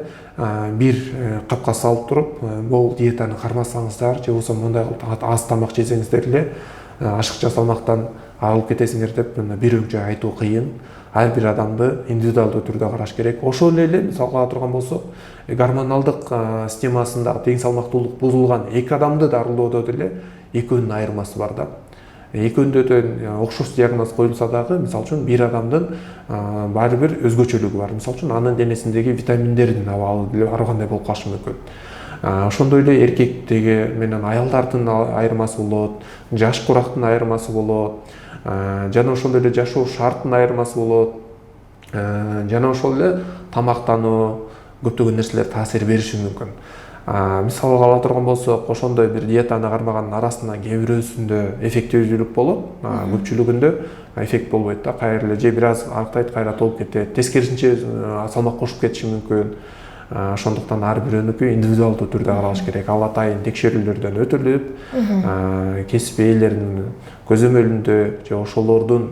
бир капка салып туруп, бул диетаны кармасаңыздар же болбосо мындай кылып аз тамак жесеңиздер эле ашыкча салмактан арылып кетесиңер деп бир өңчө айтуу кыйын. Ар бир адамды индивидуалдуу түрдө караш керек. Ошол эле мисалга ала турган болсок, гормоналдык системасындагы тең салмактуулук бузулган эки адамды дарылоодо деле экөөнүн айырмасы бар да. Экөөндө да окшош диагноз коюлса дагы, мисалы үчүн бир адамдын баары бир өзгөчөлүгү бар. Мисалы үчүн анын денесиндеги витаминдердин абалы деле ар кандай болуп калышы мүмкүн. Ошондой эле эркектеги менен аялдардын айырмасы болот, жаш курактын айырмасы болот, жана ошол эле жашоо шарттын айырмасы болот, жана ошол эле тамактануу, көптөгөн нерселер таасир бериши мүмкүн. Мисалга ала турган болсок, ошондой бир диетаны кармаганын арасынан кээ бирөөсүндө эффективдүүлүк болот, көпчүлүгүндө эффект болбойт да, кайра эле же бир аз арктайт, кайра толуп кетет. Тескерисинче салмак кошуп кетиши мүмкүн. Ошондуктан ар бирөөнүкү индивидуалдуу түрдө каралыш керек. Ал атайын текшерүүлөрдөн өтүлүп, кесип ээлеринин көзөмөлүндө же ошолордун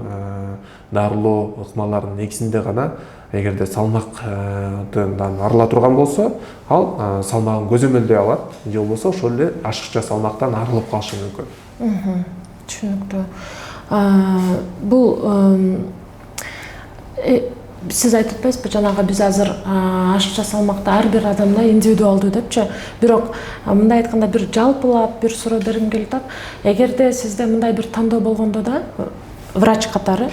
дарылоо ыкмаларынын негизинде гана эгерде салмактан арыла турган болсо, ал салмагын көзөмөлдөй алат, же болбосо ошол эле ашыкча салмактан арылып калышы мүмкүн.
Түшүнүктүү. Бул сиз айтып атпайсызбы, жанагы биз азыр ашыкча салмакта ар бир адамда индивидуалдуу депчи, бирок мындай айтканда бир жалпылап бир суроо бергим келип атат. Эгерде сизде мындай бир тандоо болгондо да, врач катары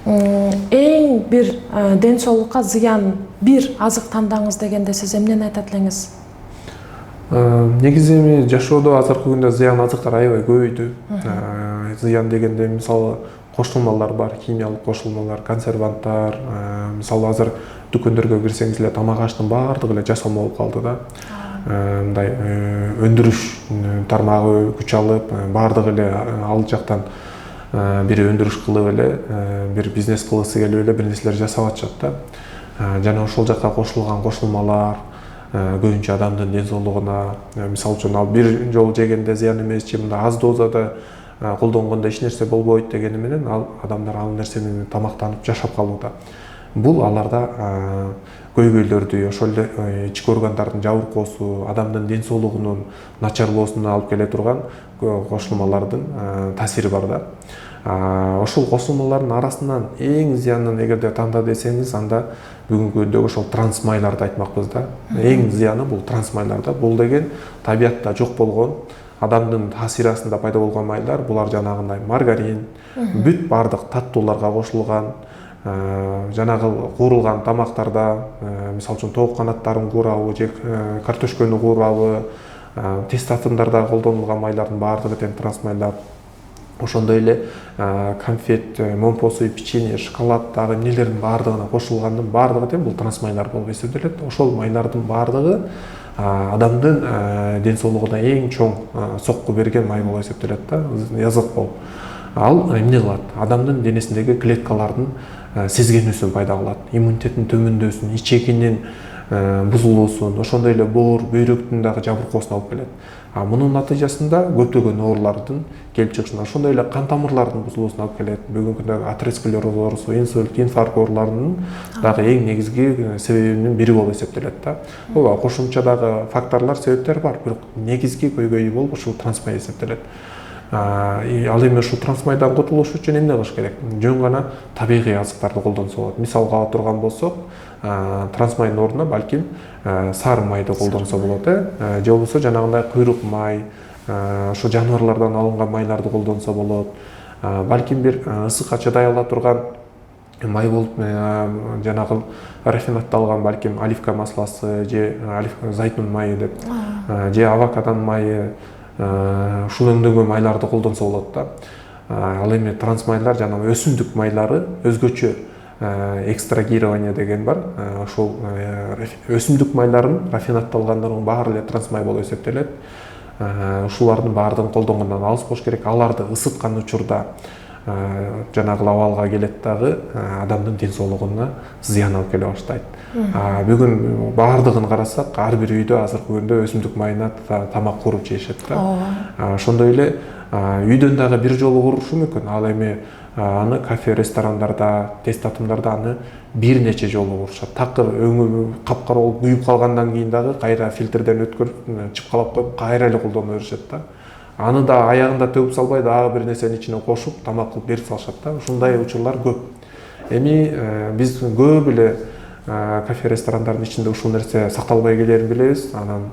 эң бир ден соолукка зыян бир азык тандаңыз дегенде сиз эмнени айтат элеңиз?
Негизи эми жашоодо азыркы күндө зыян азыктар аябай көбөйдү. Зыян дегенде мисалы кошулмалар бар, химиялык кошулмалар, консерванттар, мисалы азыр дүкөндөргө кирсеңиз эле тамак аштын баардыгы эле жасалма болуп калды да. Мындай өндүрүш тармагы күч алып, баардыгы эле ал жактан бири өндүрүш кылып эле, бир бизнес кылгысы келип эле бир нерселер жасап атышат да. Жана ошол жакка кошулган кошулмалар көбүнчө адамдын ден соолугуна, мисалы үчүн ал бир жолу жегенде зыян эмес, же мындай аз дозада колдонгондо эч нерсе болбойт дегени менен ал адамдар ал нерсени тамактанып жашап калууда. Бул аларда көйгөйлөрдү, ошол эле ички органдардын жабыркоосу, адамдын ден соолугунун начарлоосуна алып келе турган кошулмалардын таасири бар да. Ошол кошулмалардын арасынан эң зыянын эгерде танда десеңиз, анда бүгүнкү күндө ошол трансмайларды айтмакпыз да. Эң зыяны бул трансмайларда. Бул деген табиятта жок болгон, адамдын таасири астында пайда болгон майлар. Булар жанагындай маргарин, бүт бардык таттууларга кошулган, жанагы куурулган тамактарда, мисалы үчүн тоок канаттарын куурабы же картошкөнү куурабы, тест атымдарда колдонулган майлардын баардыгы тең трансмайлар. Ошондой эле конфет, момпосу, печенье, шоколад дагы эмнелердин баардыгына кошулгандын баардыгы тең бул трансмайлар болуп эсептелет. Ошол майлардын баардыгы адамдын ден соолугуна эң чоң сокку берген май болуп эсептелет да, язык болуп. Ал эмне кылат? Адамдын денесиндеги клеткалардын сезгенүүсүн пайда кылат, иммунитеттин төмөндөсүн, ичегинин бузулуусун, ошондой эле боор, бөйрөктүн дагы жабыркоосуна алып келет. Мунун натыйжасында көптөгөн оорулардын келип чыгышына, ошондой эле кан тамырларынын бузулуусуна алып келет. Бүгүнкү күндө атеросклероз, инсульт, инфаркт ооруларынын дагы эң негизги себебинин бири болуп эсептелет да. Бул кошумча дагы факторлор, себептер бар, бирок негизги көйгөйү болуп ушул трансмай эсептелет. Ал эми ушул трансмайдан кутулуш үчүн эмне кылыш керек? Жөн гана табигый азыктарды колдонсо болот. Мисалга ала турган болсок, трансмайдын ордуна балким сары майды колдонсо болот, же болбосо жанагындай куйрук май, ошо жаныбарлардан алынган майларды колдонсо болот. Балким бир ысыкка чыдай ала турган май болуп, жанагы рафинатталган балким оливка масласы же зайтун майы деп, же авокадон майы, ушул өңдөгөн майларды колдонсо болот да. Ал эми трансмайлар жана өсүмдүк майлары өзгөчө экстрагирование деген бар. Ошол өсүмдүк майларын рафинатталгандардын баары эле трансмай болуп эсептелет. Ушулардын баардыгын колдонгондон алыс болуш керек. Аларды ысыткан учурда жанагы абалга келет дагы адамдын ден соолугуна зыян алып келе баштайт. Бүгүн баардыгын карасак, ар бир үйдө азыркы күндө өсүмдүк майына тамак кууруп жешет да. Ошондой эле үйдөн дагы бир жолу куурушу мүмкүн. Ал эми аны кафе ресторандарда тест татымдарда аны бир нече жолу урушат. Такыр өңү капкара болуп күйүп калгандан кийин дагы кайра фильтрден өткөрүп чыпкалап коюп кайра эле колдоно беришет да. Аны да аягында төгүп салбай дагы бир нерсенин ичине кошуп тамак кылып берип салышат да. Ушундай учурлар көп. Эми биз көп эле кафе ресторандардын ичинде ушул нерсе сакталбай келерин билебиз. Анан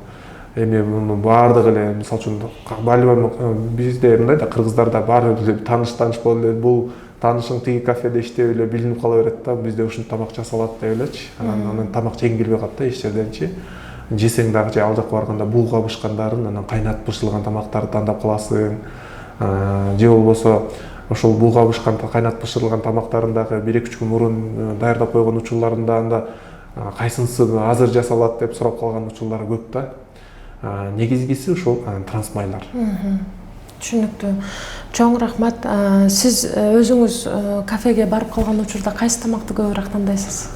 эми муну баардыгы эле мисалы үчүн бизде мындай да кыргыздарда баардыгы эле тааныш болуп эле бул таанышың тиги кафеде иштеп эле билинип кала берет да, бизде ушунча тамак жасалат деп элечи. Анан тамак жегиң келбей калат да эч жерденчи. Жесең дагы же ал жака барганда булга бышкандарын, анан кайнатып бышырылган тамактарды тандап каласың. Же болбосо ошол булга бышкан кайнатып бышырылган тамактарын дагы 1-2 күн мурун даярдап койгон учурларында анда кайсынысы азыр жасалат деп сурап калган учурлар көп да. Негизгиси ушул трансмайлар.
Түшүнүктүү. Чоң рахмат. Сиз өзүңүз кафеге барып калган учурда кайсы тамакты көбүрөөк тандайсыз?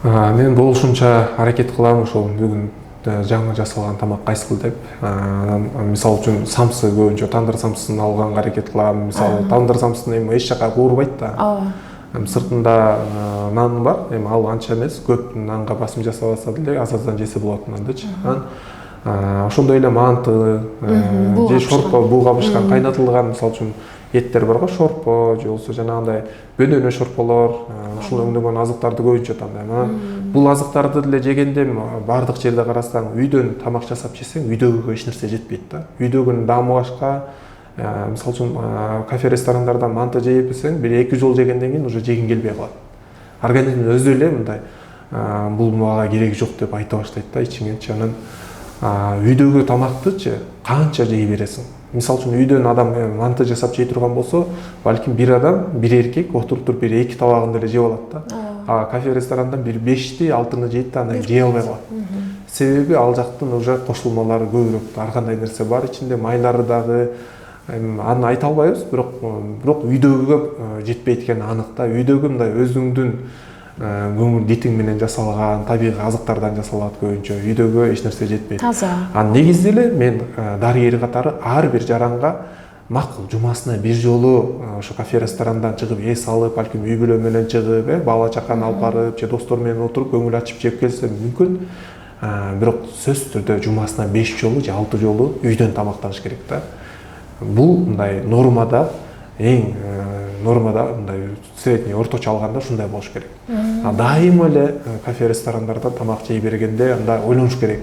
Мен болушунча аракет кылам ошол бүгүн жаңы жасалган тамак кайсыл деп. Мисалы үчүн самсы көбүнчө тандыр самсысын алганга аракет кылам. Мисалы тандыр самсысын эми эч жака куурбайт да. Сыртында нан бар, эми ал анча эмес, көп нанга басым жасабаса деле аз-аздан жесе болот нандычы. Ошондой эле манты, же шорпо, булга бышкан кайнатылган мисалы үчүн эттер бар го, шорпо, же болбосо жанагындай бөдөнө шорполор, ушул өңдөгөн азыктарды көбүнчө тандайм. Бул азыктарды деле жегенде баардык жерде карасаң, үйдөн тамак жасап жесең, үйдөгүгө эч нерсе жетпейт да. Үйдөгүнүн даамы башка. Мисалы үчүн кафе ресторандарда манты жеп жесең, 1-2 жол жегенден кийин уже жегиң келбей калат. Организм өзү эле мындай бул мага кереги жок деп айта баштайт да ичиңенчи. Анан үйдөгү тамактычы канча жей бересиң? Мисалы үчүн үйдөн адам манты жасап жей турган болсо, балким бир адам, бир эркек отуруп туруп 1-2 табагын деле жеп алат да. Кафе ресторандан 1-5ти, 6-ны жейт да, анан жей албай калат. Себеби ал жактын уже кошулмалары көбүрөөк, ар кандай нерсе бар ичинде, майлары дагы. Аны айта албайбыз, бирок үйдөгүгө жетпейт экени анык да. Үйдөгү мындай өзүңдүн көңүл дитиң менен жасалган табигый азыктардан жасалат көбүнчө. Үйдөгү эч нерсе жетпейт.
Таза.
Негизде эле мен дарыгер катары ар бир жаранга макул жумасына бир жолу ошо кафе ресторандан чыгып эс алып, балким үй бүлө менен чыгып, бала чаканы алып барып, же достор менен отуруп көңүл ачып жеп келсе мүмкүн. Бирок сөзсүз түрдө жумасына 5 жолу же 6 жолу үйдөн тамактаныш керек да. Бул мындай нормада мындай средний орточо алганда ушундай болуш керек. Дайыма эле кафе ресторандарда тамак жей бергенде анда ойлонуш керек.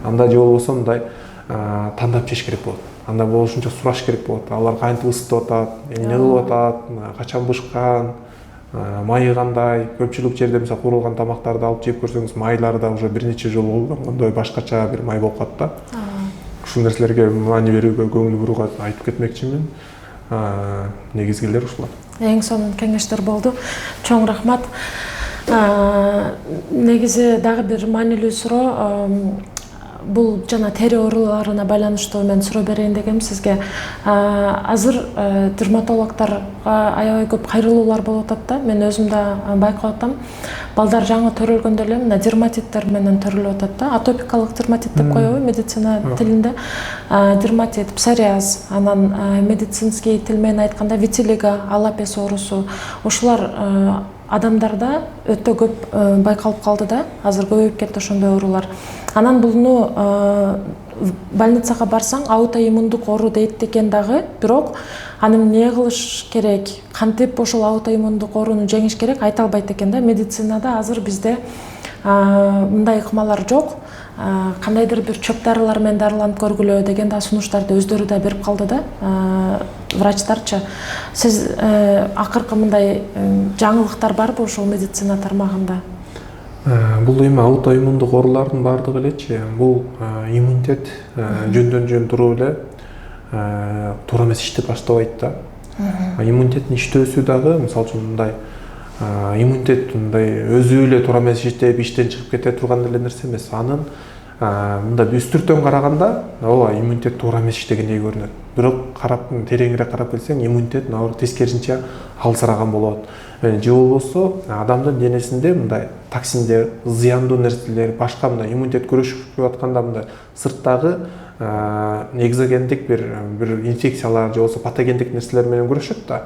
Анда же болбосо мындай тандап жеш керек болот. Анда болушунча сураш керек болот. Алар кантип ысытып атат, эмне кылып атат, качан бышкан, майы кандай. Көпчүлүк жерде мисалы куурулган тамактарды алып жеп көрсөңүз, майлары да уже бир нече жолу колдонгондой башкача бир май болуп калат да. Ушул нерселерге маани берүүгө, көңүл бурууга айтып кетмекчимин. Негизгилер ушулар.
Эң сонун кеңештер болду. Чоң рахмат. Негизи дагы бир маанилүү суроо. Бул жана тери ооруларына байланыштуу мен суроо берейин дегем сизге. Азыр дерматологторго аябай көп кайрылуулар болуп атат да. Мен өзүм да байкап атам. Балдар жаңы төрөлгөндө эле мына дерматиттер менен төрөлүп атат да. Атопикалык дерматит деп коебу медицина тилинде. Дерматит, псориаз, анан медицинский тил менен айтканда витилиго, алапес оорусу. Ушулар адамдарда өтө көп байкалып калды да. Азыр көбөйүп кетти ошондой оорулар. Анан буну больницага барсаң аутоиммундук оору дейт экен дагы, бирок аны эмне кылыш керек, кантип ошол аутоиммундук ооруну жеңиш керек айта албайт экен да. Медицинада азыр бизде мындай ыкмалар жок. Кандайдыр бир чөп дарылар менен дарыланып көргүлө деген да сунуштарды өздөрү да берип калды да врачтарчы. Сиз акыркы мындай жаңылыктар барбы ошол медицина тармагында?
Бул эми аутоиммундук оорулардын баардыгы элечи, бул иммунитет жөндөн жөн туруп эле туура эмес иштеп баштабайт да. Иммунитеттин иштөөсү дагы мисалы үчүн мындай иммунитет мындай өзү эле туура эмес иштеп иштен чыгып кете турган эле нерсе эмес. Анын мындай үстүртөн караганда ооба иммунитет туура эмес иштегендей көрүнөт. Бирок карап тереңирээк карап келсең иммунитет наоборот тескерисинче алсыраган болот. Же болбосо адамдын денесинде мындай токсиндер, зыяндуу нерселер, башка мындай иммунитет күрөшүп атканда мындай сырттагы экзогендик бир инфекциялар же болбосо патогендик нерселер менен күрөшөт да.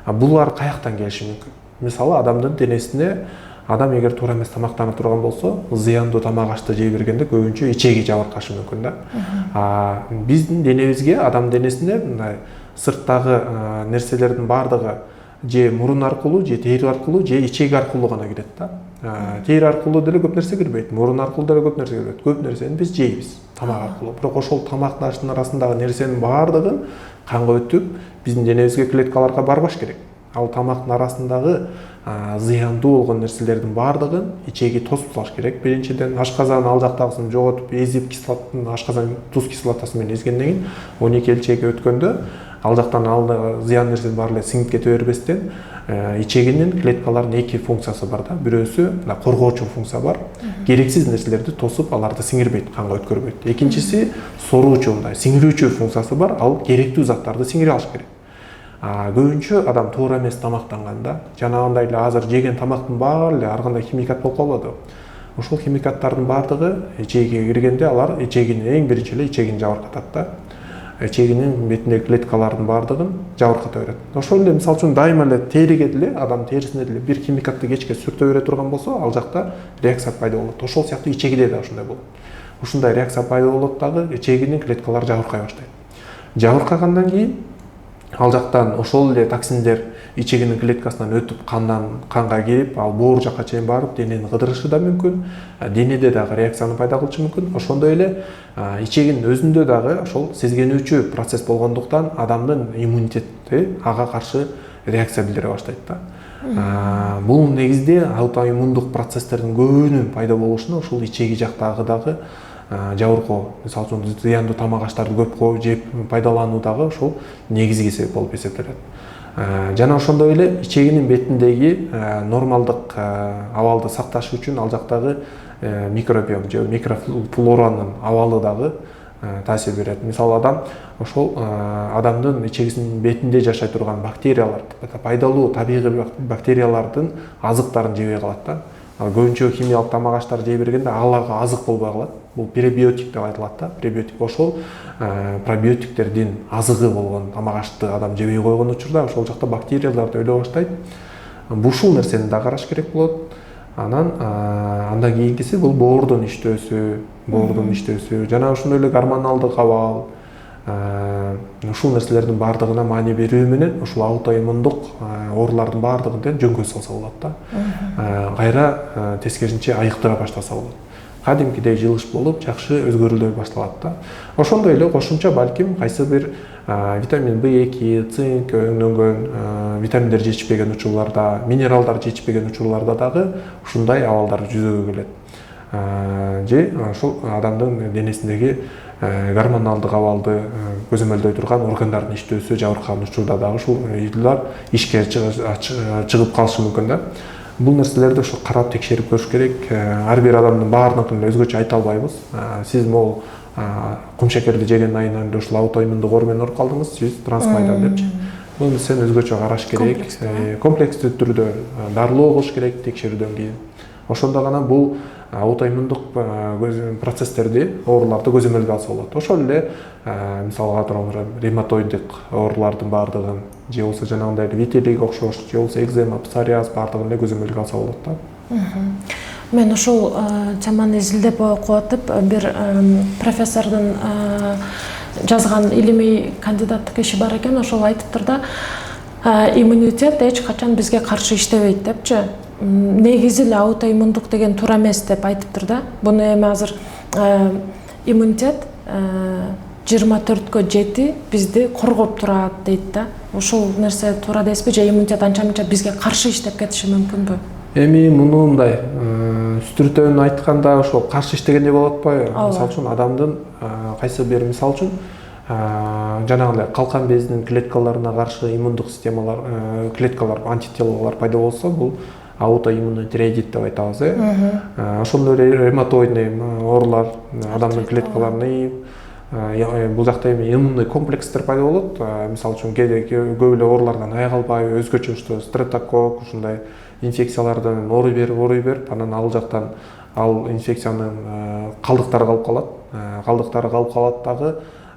Булар каяктан келиши мүмкүн? Мисалы адамдын денесине адам эгер туура эмес тамактанып турган болсо, зыяндуу тамак ашты жей бергенде көбүнчө ичеги жабыркашы мүмкүн да. Биздин денебизге, адам денесине мындай сырттагы нерселердин баардыгы же мурун аркылуу, же тери аркылуу, же ичеги аркылуу гана кирет да. Тери аркылуу деле көп нерсе кирбейт, мурун аркылуу деле көп нерсе кирбейт. Көп нерсени биз жейбиз тамак аркылуу. Бирок ошол тамакташтын арасындагы нерсенин баардыгын канга өтүп, биздин денебизге, клеткаларга барбаш керек. Ал тамактын арасындагы зыяндуу болгон нерселердин баардыгын ичеги тосуп салыш керек. Биринчиден ашказан ал жактагысын жоготуп, эзип кислотун ашказан туз кислотасы менен эзгенден кийин 12 ичеги өткөндө ал жактан ал зыян нерсенин баары эле сиңип кете бербестен ичегинин клеткаларынын эки функциясы бар да. Бирөөсү коргоочу функция бар. Керексиз нерселерди тосуп, аларды сиңирбейт, канга өткөрбөйт. Экинчиси соруучу, мындай сиңирүүчү функциясы бар. Ал керектүү заттарды сиңире алыш керек. Көбүнчө адам туура эмес тамактанганда, жанагындай эле азыр жеген тамактын баары эле ар кандай химикат болуп калбадыбы? Ошол химикаттардын баардыгы ичегиге киргенде алар ичегини эң биринчи эле ичегини жабыркатат да. Ичегинин бетиндеги клеткалардын баардыгын жабырката берет. Ошол эле мисалы үчүн дайыма эле териге деле, адам терисине деле бир химикатты кечке сүртө бере турган болсо, ал жакта реакция пайда болот. Ошол сыяктуу ичегиде да ушундай болот. Ушундай реакция пайда болот дагы, ичегинин клеткалары жабыркай баштайт. Жабыркагандан кийин ал жактан ошол эле токсиндер ичегинин клеткасынан өтүп канга кирип, ал боор жакка чейин барып, денени кыдырышы да мүмкүн, денеде дагы реакцияны пайда кылышы мүмкүн. Ошондой эле ичегинин өзүндө дагы ошол сезгенүүчү процесс болгондуктан адамдын иммунитети ага каршы реакция билдире баштайт да. Бул негизде аутоиммундук процесстердин көбүнүн пайда болушуна ушул ичеги жактагы дагы жабыркоо, мисалы үчүн зыяндуу тамак аштарды көп жеп пайдалануу дагы ошол негизги себеп болуп эсептелет. Жана ошондой эле ичегинин бетиндеги нормалдык абалды сакташ үчүн ал жактагы микробиом же микрофлоранын абалы дагы таасир берет. Мисалы адам ошол адамдын ичегисинин бетинде жашай турган бактериялар, пайдалуу табигый бактериялардын азыктарын жебей калат да. Көбүнчө химиялык тамак аштар жей бергенде аларга азык болбой калат. Бул пребиотик деп айтылат да. Пребиотик ошол пробиотиктердин азыгы болгон тамак ашты адам жебей койгон учурда ошол жакта бактериялар да өлө баштайт. Ушул нерсени да караш керек болот. Андан кийинкиси бул боордун иштөөсү, жана ошондой эле гормоналдык абал, ушул нерселердин баардыгына маани берүү менен ушул аутоиммундук оорулардын баардыгын жөнгө салса болот да. Кайра тескерисинче айыктыра баштаса болот. Кадимкидей жылыш болуп, жакшы өзгөрүүлөр башталат да. Ошондой эле кошумча балким кайсы бир витамин B2, цинк өңдөнгөн витаминдер жетишпеген учурларда, минералдар жетишпеген учурларда дагы ушундай абалдар жүзөгө келет. Же ошол адамдын денесиндеги гормоналдык абалды көзөмөлдөй турган органдардын иштөөсү жабыркаган учурда дагы ушул ыйлар ишке чыгып калышы мүмкүн да. Бул нерселерди ошо карап текшерип көрүш керек. Ар бир адамдын баарыныкын өзгөчө айта албайбыз. Сиз могул кумшекерди жеген айынан эле ушул аутоиммундук оор менен ооруп калдыңыз, сиз трансмайдан депчи. Бул нерсени өзгөчө караш керек. Комплекстүү түрдө дарылоо кылыш керек текшерүүдөн кийин. Ошондо гана бул аутоиммундук процесстерди, ооруларды көзөмөлгө алса болот. Ошол эле мисалга турганда ревматоиддик оорулардын баардыгын, же болбосо жанагындай витилийге окшош, же болбосо экзема, псориаз баардыгын эле көзөмөлгө алса болот да.
Мен ошол чаманы изилдеп окуп атып, бир профессордун жазган илимий кандидаттык иши бар экен, ошол айтыптыр да, иммунитет эч качан бизге каршы иштебейт депчи. Негизи эле аутоиммундук деген туура эмес деп айтыптыр да. Буну эми азыр иммунитет 24/7 бизди коргоп турат дейт да. Ошол нерсе туура дейсизби, же иммунитет анча-мынча бизге каршы иштеп кетиши мүмкүнбү?
Эми муну мындай үстүртөн айтканда ошол каршы иштегендей болуп атпайбы? Мисалы үчүн адамдын кайсы бир мисалы үчүн жанагындай калкан безинин клеткаларына каршы иммундук системалар, клеткалар, антителолор пайда болсо, бул аутоиммунный тиреоидит деп айтабыз. Ошондой эле ревматоидный оорулар, адамдын клеткаларына бул жакта эми иммунный комплекстер пайда болот. Мисалы үчүн көп эле оорулардан аяк албай, өзгөчө стрептококк, ушундай инфекциялардан ооруй берип, анан ал жактан ал инфекциянын калдыктары калып калат. Калдыктары калып калат дагы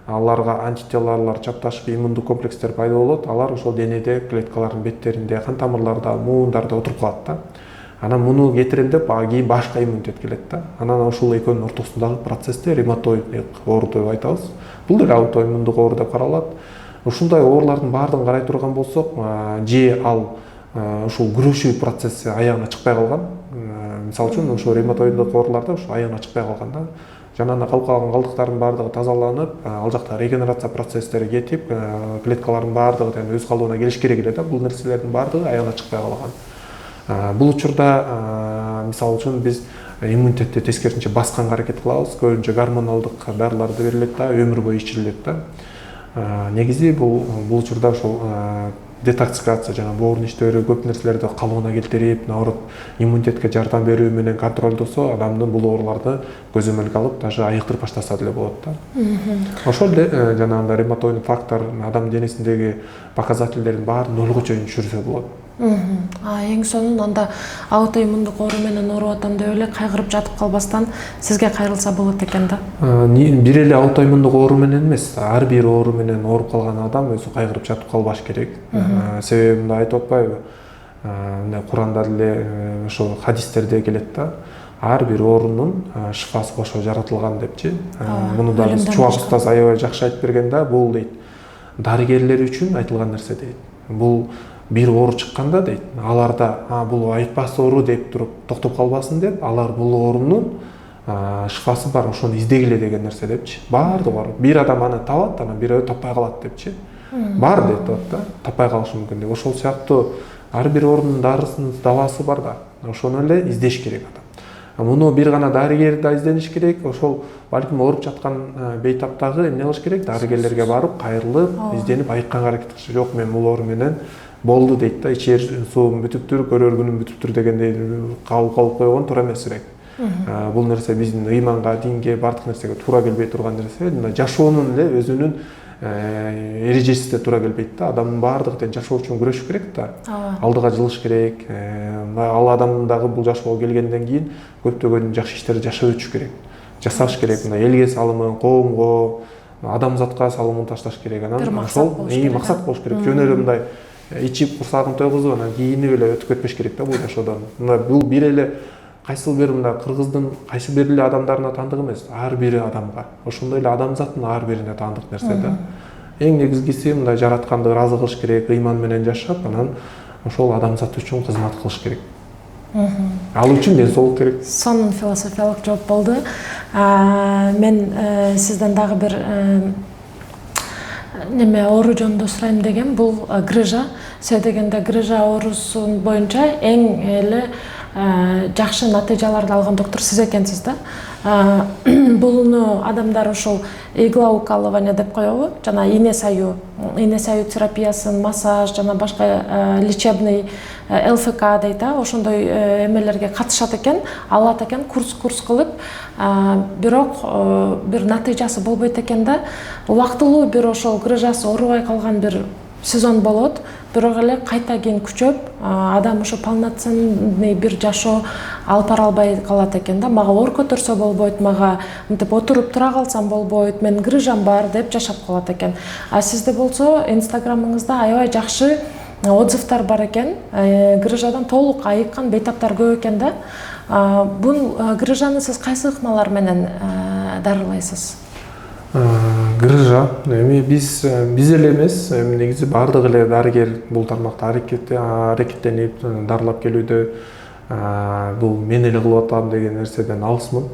аларга антителалар чапташып иммундук комплекстер пайда болот. Алар ошол денеде клеткалардын беттеринде, кан тамырларда, муундарда отуруп калат да. Анан муну кетирем деп кийин башка иммунитет келет да. Анан ошол экөөнүн ортосундагы процессте ревматоиддик оору деп айтабыз. Бул деле аутоиммундук оору деп каралат. Ушундай оорулардын баардыгын карай турган болсок, же ал ушул күрөшүү процесси аягына чыкпай калган. Мисалы үчүн ошо ревматоиддик ооруларда ошо аягына чыкпай калган да. Жанагы калып калган калдыктардын баардыгы тазаланып, ал жакта регенерация процесстери кетип, клеткалардын баардыгы өз калыбына келиш керек эле да. Бул нерселердин баардыгы аягына чыкпай калган. Бул учурда мисалы үчүн биз иммунитетти тескерисинче басканга аракет кылабыз. Көбүнчө гормоналдык дарыларды берилет да, өмүр бою ичирилет да. Негизи бул учурда ошол детоксикация жана боордун иштөөрү көп нерселерди калыбына келтирип, наоборот иммунитетке жардам берүү менен контролдосо, адамдын бул ооруларды көзөмөлгө алып, даже айыктырып баштаса деле болот да. Ошол эле жанагындай ревматоиддик фактор адам денесиндеги показательдердин баарын нолго чейин түшүрсө болот.
Эң сонун анда аутоиммундук оору менен ооруп атам деп эле кайгырып жатып калбастан сизге кайрылса болот экен да.
Бир эле аутоиммундук оору менен эмес, ар бир оору менен ооруп калган адам өзү кайгырып жатып калбаш керек. Себеби мындай айтып атпайбы? Куранда деле ошо хадистерде келет да. Ар бир оорунун шифасы кошо жаратылган депчи. Муну да биз Чубак устаз аябай жакшы айтып берген да, бул дейт. Дарыгерлер үчүн айтылган нерсе дейт. Бул бир оору чыкканда дейт, аларда бул айыкпас оору деп туруп токтоп калбасын деп, алар бул оорунун шифасы бар, ошону издегиле деген нерсе депчи. Баардыгы бар. Бир адам аны табат, анан бирөө таппай калат депчи. Бар деп атат да, таппай калышы мүмкүн деп. Ошол сыяктуу ар бир оорунун дарысынын давасы бар да. Ошону эле издеш керек адам. Муну бир гана дарыгер да издениш керек. Ошол балким ооруп жаткан бейтаптагы эмне кылыш керек? Дарыгерлерге барып, кайрылып, изденип айыкканга аракет кылыш. Жок, мен бул оору менен болду дейт да, ичер суум бүтүптүр, көрөр күнүм бүтүптүр дегендей калып койгон туура эмесирээк. Бул нерсе биздин ыйманга, динге, бардык нерсеге туура келбей турган нерсе. Жашоонун эле өзүнүн эрежесине туура келбейт да. Адамдын баардыгы тең жашоо үчүн күрөшүш керек да. Алдыга жылыш керек. Ал адамдын дагы бул жашоого келгенден кийин көптөгөн жакшы иштерди жашап өтүш керек. Жасаш керек. Мындай элге салымын, коомго, адамзатка салымын ташташ керек. Анан ошол максат болуш керек. Жөн эле мындай ичип курсагын тойгузуп анан кийинип эле өтүп кетпеш керек да бул жашоодон. Бул бир эле кайсы бир мындай кыргыздын кайсы бир эле адамдарына таандык эмес, ар бир адамга. Ошондой эле адамзаттын ар бирине таандык нерсе да. Эң негизгиси мындай жаратканды ыраазы кылыш керек, ыйман менен жашап, анан ошол адамзат үчүн кызмат кылыш керек. Ал үчүн ден соолук керек.
Сонун философиялык жооп болду. Мен сизден дагы бир оору жөнүндө сурайм деген, бул грыжа. Себеби дегенде грыжа оорусу боюнча эң эле жакшы натыйжаларды алган доктор сиз экенсиз да. Буну адамдар ошол иглоукалывание деп коебу, жана ийне саюу терапиясын, массаж жана башка лечебный ЛФК дейт да, ошондой эмелерге катышат экен, алат экен, курс кылып, бирок бир натыйжасы болбойт экен да. Убактылуу бир ошол грыжасы оорубай калган бир сезон болот, бирок эле кайта кийин күчөп, адам ошо полноценный бир жашоо алып бара албай калат экен да. Мага оор көтөрсө болбойт, мага мынтип отуруп тура калсам болбойт, мен грыжам бар деп жашап калат экен. Сизде болсо инстаграмыңызда аябай жакшы отзывдар бар экен. Грыжадан толук айыккан бейтаптар көп экен да. Бул грыжаны сиз кайсы ыкмалар менен дарылайсыз?
Грыжа эми биз эле эмес, негизи баардык эле дарыгер бул тармакта аракеттенип дарылап келүүдө. Бул мен эле кылып атам деген нерседен алысмын.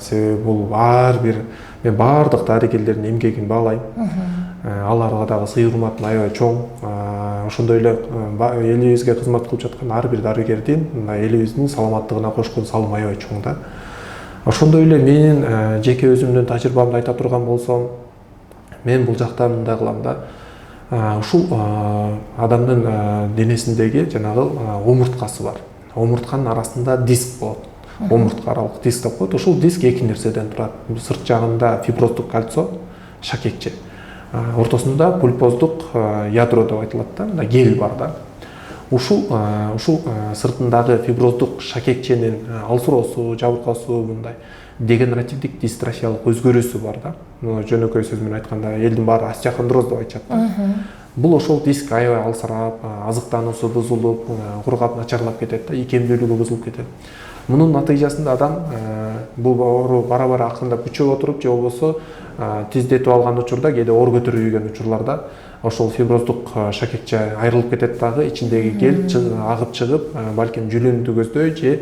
Себеби бул мен баардык дарыгерлердин эмгегин баалайм. Аларга дагы сый урматым аябай чоң. Ошондой эле элибизге кызмат кылып жаткан ар бир дарыгердин элибиздин саламаттыгына кошкон салымы аябай чоң да. Ошондой эле менин жеке өзүмдүн тажрыйбамды айта турган болсом, мен бул жакта мындай кылам да. Ушул адамдын денесиндеги жанагы омурткасы бар. Омуртканын арасында диск болот. Омуртка аралык диск деп коет. Ушул диск эки нерседен турат. Сырт жагында фиброздук кольцо, шакекче. Ортосунда пульпоздук ядро деп айтылат да, гель бар да. ушул сыртындагы фиброздук шакекченин алсыроосу, жабыркоосу, мындай дегенеративдик дистрофиялык өзгөрүүсү бар да. Жөнөкөй сөз менен айтканда элдин баары остеохондроз деп айтышат да. Бул ошол диск аябай алсырап, азыктануусу бузулуп, кургап начарлап кетет да, икемдүүлүгү бузулуп кетет. Мунун натыйжасында адам бул оору бара-бара акырындап күчөп отуруп, же болбосо тездетип алган учурда, кээде оор көтөрүлгөн учурларда ошол фиброздук шакекче айрылып кетет дагы, ичиндеги гель агып чыгып, балким жүлүндү көздөй же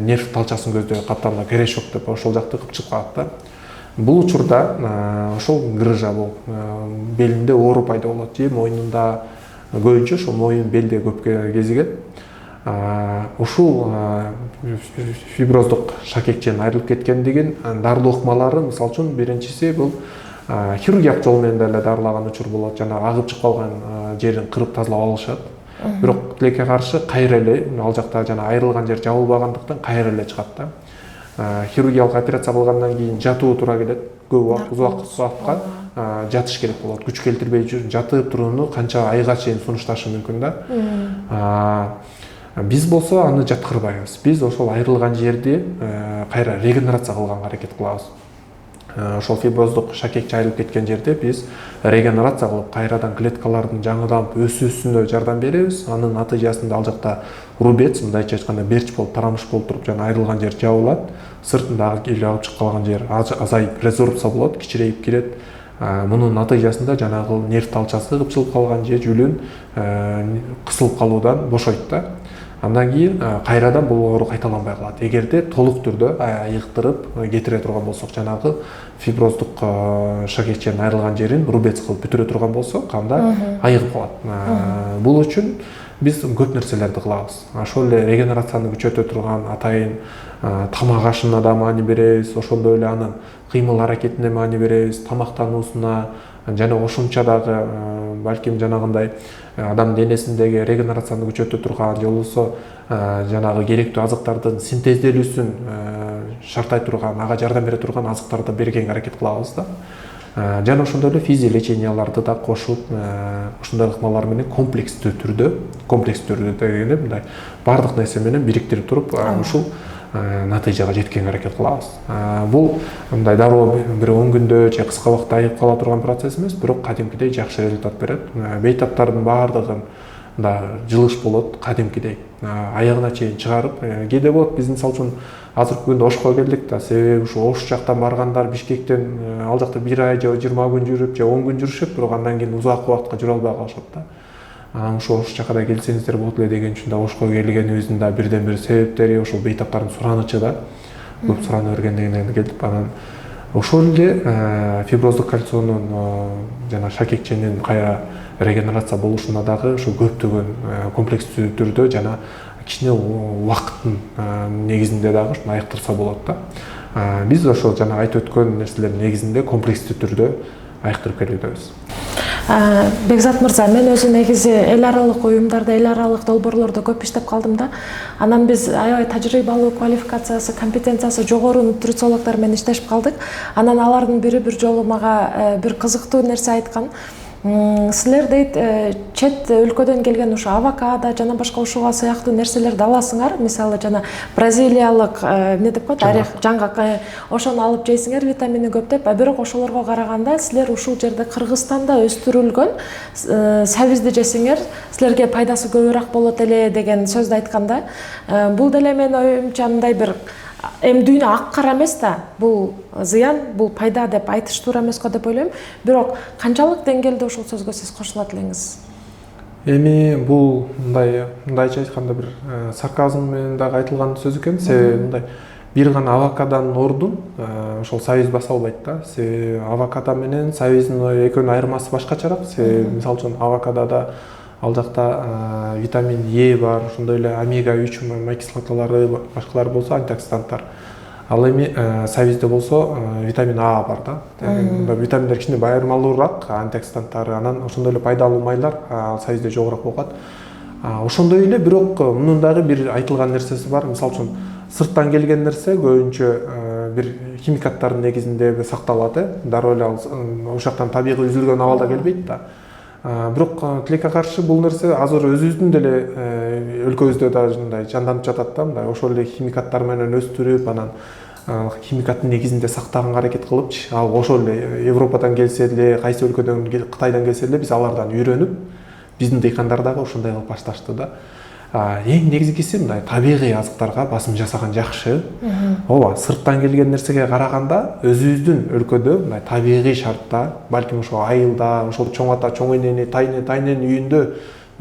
нерв талчасын көздөй каттамда перешок деп ошол жакты кылып чыгып калат да. Бул учурда ошол грыжа, бул белинде оору пайда болот, же мойнунда, көбүнчө ошол моюн белде көп кезигет. Ушул фиброздук шакекченин айрылып кеткендигин дарылоо ыкмалары, мисалы үчүн биринчиси бул хирургиялык жол менен деле дарылаган учур болот, жана агып чыгып калган жерин кырып тазалап алышат. Бирок тилекке каршы кайра эле ал жакта жана айрылган жер жабылбагандыктан кайра эле чыгат да. Хирургиялык операция кылгандан кийин жатуу туура келет. Көп убакытка жатыш керек болот. Күч келтирбей жатып турууну канча айга чейин сунушташы мүмкүн да. Биз болсо аны жаткырбайбыз. Биз ошол айрылган жерди кайра регенерация кылганга аракет кылабыз. Ошол фиброздук шакекче айрылып кеткен жерде биз регенерация кылып, кайрадан клеткалардын жаңыданып өсүүсүнө жардам беребиз. Анын натыйжасында ал жакта рубец, мындайча айтканда берч болуп, тарамыш болуп туруп, жана айрылган жер жабылат. Сыртындагы гель агып чыгып калган жер азайып, резорбция болот, кичирейип кирет. Мунун натыйжасында жанагы нерв талчасы кыпчылып калган же жүлүн кысылып калуудан бошойт да. Андан кийин кайрадан бул оору кайталанбай калат. Эгерде толук түрдө айыктырып кетире турган болсок, жанагы фиброздук шакекченин айрылган жерин рубец кылып бүтүрө турган болсок, анда айыгып калат. Бул үчүн биз көп нерселерди кылабыз. Ошол эле регенерацияны күчөтө турган атайын тамак ашына да маани беребиз, ошондой эле анын кыймыл аракетине маани беребиз, тамактануусуна, жана ошончо дагы балким жанагындай адам денесиндеги регенерацияны күчөтө турган, же болбосо жанагы керектүү азыктардын синтезделүүсүн шартай турган, ага жардам бере турган азыктарды бергенге аракет кылабыз да. Жана ошондой эле физиолеченияларды да кошуп, ошондой ыкмалар менен комплекстүү түрдө дегенде мындай бардык нерсе менен бириктирип туруп, ушул натыйжага жеткенге аракет кылабыз. Бул мындай дароо бир 10 күндө же кыска убакытта айыгып кала турган процесс эмес, бирок кадимкидей жакшы результат берет. Бейтаптардын баардыгын да жылыш болот кадимкидей. Аягына чейин чыгарып, кээде болот биз мисалы үчүн азыркы күндө Ошко келдик да, себеби ушу Ош жактан баргандар Бишкектен ал жакта 1 ай же 20 күн жүрүп, же 10 күн жүрүшөт, бирок андан кийин узак убакытка жүрө албай калышат да. Ошо Ош жакка да келсеңиздер болот эле деген үчүн да Ошко келгенибиздин да бирден бир себептери ошол бейтаптардын суранычы да. Көп сурана бергендигинен келип, анан ошол эле фиброздук кальционун жана шакекченин кайра регенерация болушуна дагы ошо көптөгөн комплекстүү түрдө жана кичине убакыттын негизинде дагы ушуну айыктырса болот да. Биз ошол жана айтып өткөн нерселердин негизинде комплекстүү түрдө айыктырып келүүбүз.
Бекзат мырза, мен өзү негизи эл аралык уюмдарда, эл аралык долбоорлордо көп иштеп калдым да. Анан биз аябай тажрыйбалуу, квалификациясы, компетенциясы жогору нутрициологдор менен иштешип калдык. Анан алардын бири бир жолу мага бир кызыктуу нерсе айткан. Силер дейт, чет өлкөдөн келген ушу авокадо жана башка ушуга сыяктуу нерселерди аласыңар. Мисалы жана бразилиялык эмне деп коет, орех, жаңгак, ошону алып жейсиңер, витамини көп деп. Бирок ошолорго караганда силер ушул жерде Кыргызстанда өстүрүлгөн сабизди жесеңер, силерге пайдасы көбүрөөк болот эле деген сөздү айткан да. Бул деле менин оюмча мындай бир эмдүүнү ак кара эмес да, бул зыян, бул пайда деп айтыш туура эмес го деп ойлойм. Бирок канчалык деңгээлде ушул сөзгө сиз кошулат элеңиз?
Эми бул мындайча айтканда бир сарказм менен дагы айтылган сөз экен. Себеби мындай бир гана авокадонун ордун ошол сабиз баса албайт да. Себеби авокадо менен сабиздин экөөнүн айырмасы башкачараак. Себеби мисалы үчүн авокадода ал жакта витамин Е бар, ошондой эле омега 3 кислоталары, башкалары болсо антиоксиданттар. Ал эми сабизде болсо витамин А бар да. Витаминдер кичине байырмалуураак, антиоксиданттары, анан ошондой эле пайдалуу майлар сабизде жогорок болот. Ошондой эле бирок мунун дагы бир айтылган нерсеси бар. Мисалы үчүн сырттан келген нерсе көбүнчө бир химикаттардын негизинде сакталат. Дароо эле ошол жактан табигый үзүлгөн абалда келбейт да. бирок тилекке каршы бул нерсе азыр өзүбүздүн деле өлкөбүздө да мындай жанданып жатат да, мындай ошол эле химикаттар менен өстүрүп, анан химикаттын негизинде сактаганга аракет кылыпчы. Ал ошол эле Европадан келсе деле, кайсы өлкөдөн, Кытайдан келсе деле биз алардан үйрөнүп, биздин дыйкандар дагы ошондой кылып башташты да. Эң негизгиси мындай табигый азыктарга басым жасаган жакшы. Ооба, сырттан келген нерсеге караганда өзүбүздүн өлкөдө мындай табигый шартта, балким ошо айылда, ошол чоң ата, чоң энени, тайненин үйүндө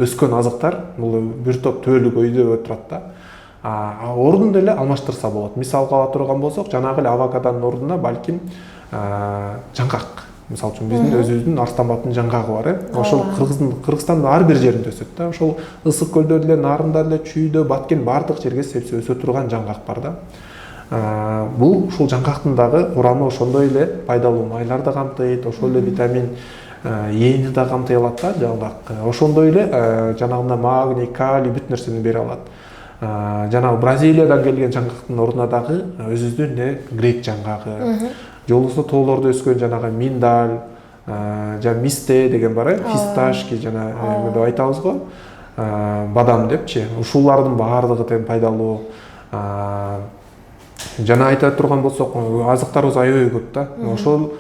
өскөн азыктар бул бир топ түбөлүк өйдө турат да. Ордун деле алмаштырса болот. Мисалга ала турган болсок, жанагы эле авокадонун ордуна балким жаңгак. Мисалы үчүн биздин өзүбүздүн Арстанбаптын жаңгагы бар, ошол Кыргызстандын ар бир жеринде өсөт да. Ошол ысык көлдө деле, нарында деле, чүйдө, баткен бардык жерге сепсе өсө турган жаңгак бар да. Бул ушул жаңгактын дагы курамы ошондой эле пайдалуу майларды камтыйт, ошол эле витамин Эни да камтый алат да жаңгак. Ошондой эле жанагында магний, калий бүт нерсени бере алат. Жанагы Бразилиядан келген жаңгактын ордуна дагы өзүбүздүн грек жаңгагы, же болбосо тоолордо өскөн жанагы миндаль, жана мисте деген бар, фисташки жана деп айтабыз го, бадам депчи. Ушулардын баардыгы тең пайдалуу. Жана айта турган болсок, азыктарыбыз аябай көп да. Ошол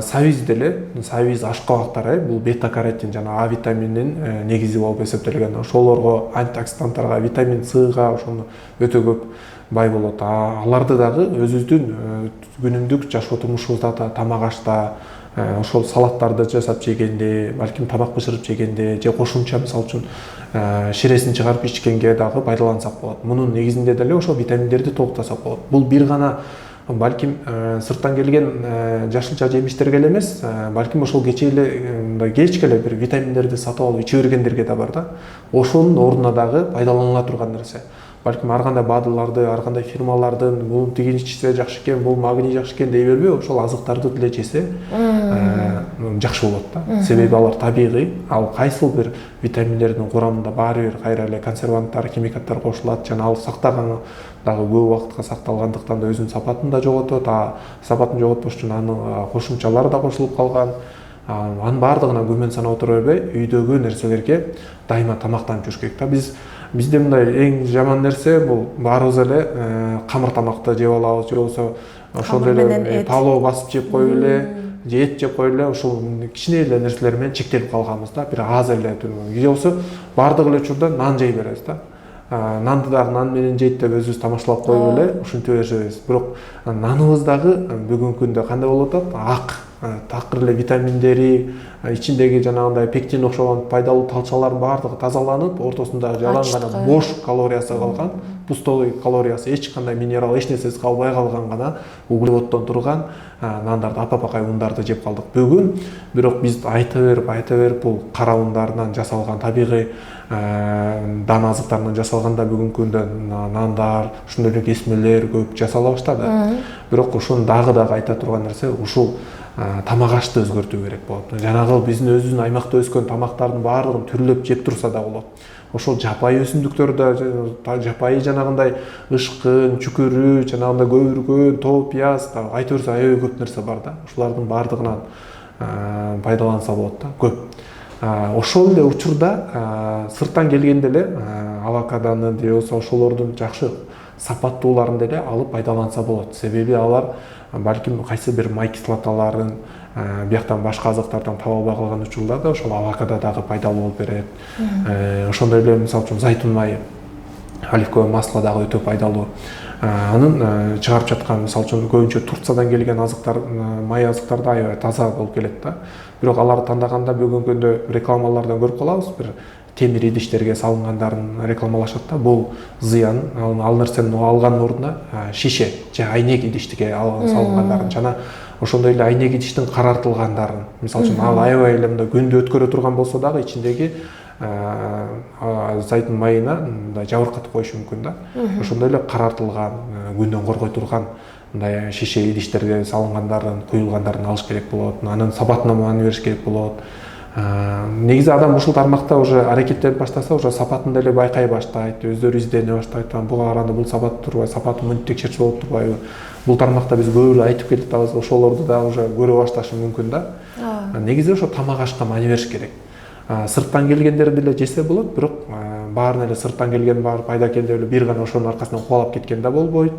сабиз деле, сабиз ашкабактар, бул бета-каротин жана А витамининин негизи болуп эсептелген. Ошолорго, антиоксиданттарга, витамин Сга ошону өтө көп бай болот. Аларды дагы өзүбүздүн күнүмдүк жашоо турмушубузда, тамак ашта, ошол салаттарды жасап жегенде, балким тамак бышырып жегенде, же кошумча мисалы үчүн ширесин чыгарып ичкенге дагы пайдалансак болот. Мунун негизинде деле ошол витаминдерди толуктасак болот. Бул бир гана балким сырттан келген жашылча жемиштерге эле эмес, балким ошол кечке эле бир витаминдерди сатып алып иче бергендерге да бар да. Ошонун ордуна дагы пайдаланыла турган нерсе. Балким ар кандай БАДыларды, ар кандай фирмалардын бул тигин ичсе жакшы экен, бул магний жакшы экен дей бербей, ошол азыктарды деле жесе жакшы болот да. Себеби алар табигый, ал кайсыл бир витаминдердин курамында баары бир кайра эле консерванттар, химикаттар кошулат, жана ал сактаган дагы көп убакытка сакталгандыктан да өзүнүн сапатын да жоготот. Сапатын жоготпош үчүн анын кошумчалары да кошулуп калган. Анын баардыгына күмөн санап отура бербей, үйдөгү нерселерге дайыма тамактанып жүрүш керек да. Бизде мындай эң жаман нерсе бул баарыбыз эле камыр тамакты жеп алабыз, же болбосо ошондой эле палоо басып жеп коюп эле, же эт жеп коюп эле, ушул кичине эле нерселер менен чектелип калганбыз да. Бир аз эле, же болбосо баардык эле учурда нан жей беребиз да. Нанды дагы нан менен жейт деп өзүбүз тамашалап коюп эле ушинтип беребиз. Бирок наныбыз дагы бүгүнкү күндө кандай болуп атат? Ак, такыр эле витаминдери, ичиндеги жанагындай пектин окшогон пайдалуу талчалардын баардыгы тазаланып, ортосунда жалаң гана бош калориясы калган, пустой калориясы, эч кандай минерал, эч нерсеси калбай калган гана углеводдон турган нандарды, апапакай ундарды жеп калдык бүгүн. Бирок биз айта берип бул кара ундардан жасалган табигый дан азыктарынан жасалганда бүгүнкү күндө нандар, ошондой эле кесмелер көп жасала баштады. Бирок ошону дагы айта турган нерсе ушул тамак ашты өзгөртүү керек болот. Жанагы биздин өзүбүздүн аймакта өскөн тамактардын баардыгын түрлөп жеп турса да болот. Ошол жапайы өсүмдүктөрдө жапайы жанагындай ышкын, чүкүрү, жанагындай көбүргөн, тоо, пияз, айта берсе аябай көп нерсе бар да. Ушулардын баардыгынан пайдаланса болот да, көп. Ошол эле учурда сырттан келгенде эле авокадоны же болбосо ошолордун жакшы сапаттууларын деле алып пайдаланса болот. Себеби алар балким кайсы бир май кислоталарын бияктан башка азыктардан таба албай калган учурларда ошол авокадо дагы пайдалуу болуп берет. Ошондой эле мисалы үчүн зайтун майы, оливковое масло дагы өтө пайдалуу. Анын чыгарып жаткан мисалы үчүн көбүнчө Турциядан келген азыктар, май азыктар да аябай таза болуп келет да. Бирок аларды тандаганда бүгүнкү күндө рекламалардан көрүп калабыз, бир темир идиштерге салынгандарын рекламалашат да. Бул зыян, ал нерсени алгандын ордуна шише же айнек идишке салынгандарын жана ошондой эле айнек идиштин карартылгандарын, мисалы үчүн ал аябай эле мындай күндү өткөрө турган болсо дагы ичиндеги зайтун майына мындай жабыркатып коюшу мүмкүн да. Ошондой эле карартылган, күндөн коргой турган мындай шише идиштерге салынгандарын, куюлгандарын алыш керек болот. Анын сапатына маани бериш керек болот. Негизи адам ушул тармакта уже аракеттенип баштаса, уже сапатын деле байкай баштайт, өздөрү издене баштайт. Буга караганда бул сапат турбай, сапаты мынтип текшерчи болуп турбайбы? Бул тармакта биз көп эле айтып келип атабыз, ошолорду да уже көрө башташы мүмкүн да. Негизи ошо тамак ашка маани бериш керек. Сырттан келгендер деле жесе болот, бирок баарын эле сырттан келген баары пайда экен деп эле бир гана ошонун аркасынан кубалап кеткен да болбойт.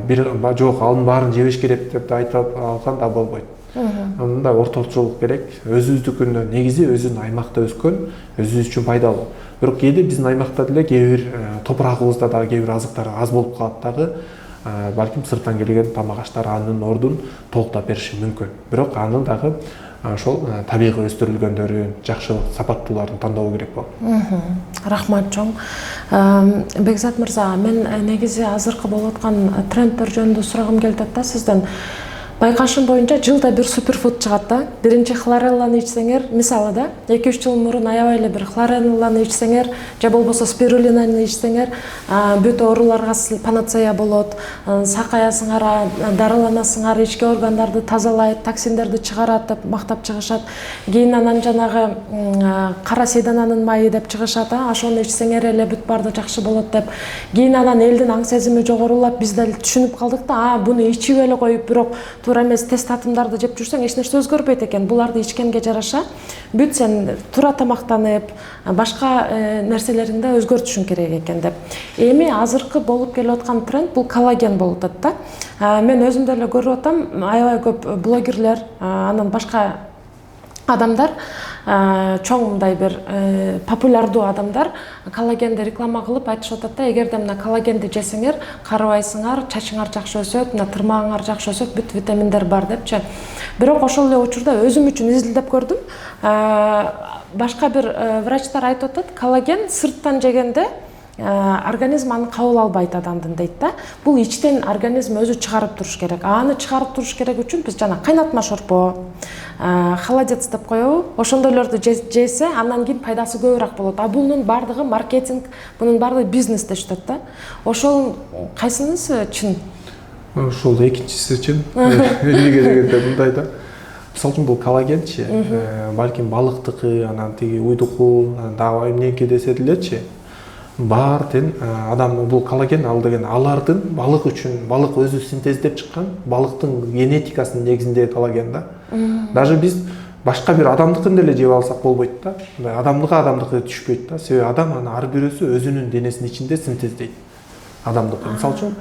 Бир жок, анын баарын жебеш керек деп да айтып алган да болбойт. Мындай орточулук керек. Өзүбүздүкүндө негизи өзүнүн аймакта өскөн, өзүбүз үчүн пайдалуу. Бирок кээде биздин аймакта деле кээ бир топурагыбызда дагы кээ бир азыктар аз болуп калат дагы. Балким сырттан келген тамак аштар анын ордун толуктап бериши мүмкүн. Бирок аны дагы ошол табигый өстүрүлгөндөрү, жакшы сапаттууларын тандоо керек болот.
Рахмат чоң. Бекзат мырза, мен негизи азыркы болуп аткан трендтер жөнүндө сурагым келип атат да сизден. Байкашым боюнча жылда бир суперфуд чыгат да. Биринчи хлорелланы ичсеңер, мисалы да, 2-3 жыл мурун аябай эле бир хлорелланы ичсеңер, же болбосо спирулинаны ичсеңер, бүт ооруларга панацея болот, сакаясыңар, дарыланасыңар, ички органдарды тазалайт, токсиндерди чыгарат деп мактап чыгышат. Кийин анан жанагы кара сейдананын майы деп чыгышат, ошону ичсеңер эле бүт баарды жакшы болот деп. Кийин анан элдин аң сезими жогорулап, биз деле түшүнүп калдык да, буну ичип эле коюп, бирок туура эмес тест татымдарды жеп жүрсөң эч нерсе өзгөрбөйт экен. Буларды ичкенге жараша бүт сен туура тамактанып, башка нерселеринде өзгөртүшүң керек экен деп. Эми азыркы болуп келип аткан тренд бул коллаген болуп атат да. Мен өзүм деле көрүп атам, аябай көп блогерлер, анан башка адамдар, чоң мындай бир популярдуу адамдар коллагенди реклама кылып айтышып атат да, эгерде мына коллагенди жесеңер, карыбайсыңар, чачыңар жакшы өсөт, мына тырмагыңар жакшы өсөт, бүт витаминдер бар депчи. Бирок ошол эле учурда өзүм үчүн изилдеп көрдүм. Башка бир врачтар айтып атат, коллаген сырттан жегенде организм аны кабыл албайт адамдын дейт да. Бул ичтен организм өзү чыгарып туруш керек. Аны чыгарып туруш керек үчүн биз жана кайнатма шорпо, холодец деп коебу, ошондойлорду жесе, андан кийин пайдасы көбүрөөк болот. Бунун бардыгы маркетинг, бунун бардыгы бизнес деп жатат да. Ошол кайсынысы чын?
Ошол экинчиси чын. Эмнеге дегенде мындай да. Мисалы үчүн бул коллагенчи, балким балыктыкы, анан тиги уйдуку, дагы эмнеки десе делечи, бар тең адам бул коллаген ал деген алардын балык үчүн, балык өзү синтездеп чыккан балыктын генетикасынын негизинде коллаген да. Даже биз башка бир адамдыкын деле жеп алсак болбойт да. Адамдыкы түшпөйт да. Себеби адам аны ар бирөөсү өзүнүн денесинин ичинде синтездейт. Адамдыкы. Мисалы үчүн,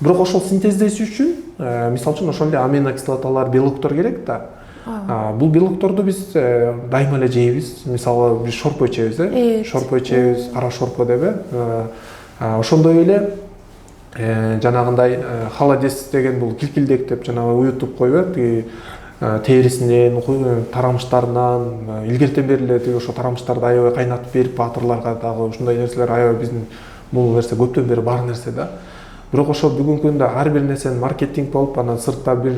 бирок ошол синтездеш үчүн, мисалы үчүн ошол эле аминокислоталар, белоктор керек да. Бул белокторду биз дайыма эле жейбиз. Мисалы биз шорпо ичебиз, шорпо ичебиз, кара шорпо деп. Ошондой эле жанагындай холодец деген бул килкилдек деп жанагы уютуп коюп, терисинен, тарамыштарынан, илгертен бери эле тиги ошо тарамыштарды аябай кайнатып берип, баатырларга дагы ушундай нерселер аябай биздин бул нерсе көптөн бери бар нерсе да. Бирок ошо бүгүнкү күндө ар бир нерсени маркетинг болуп, анан сыртта бир,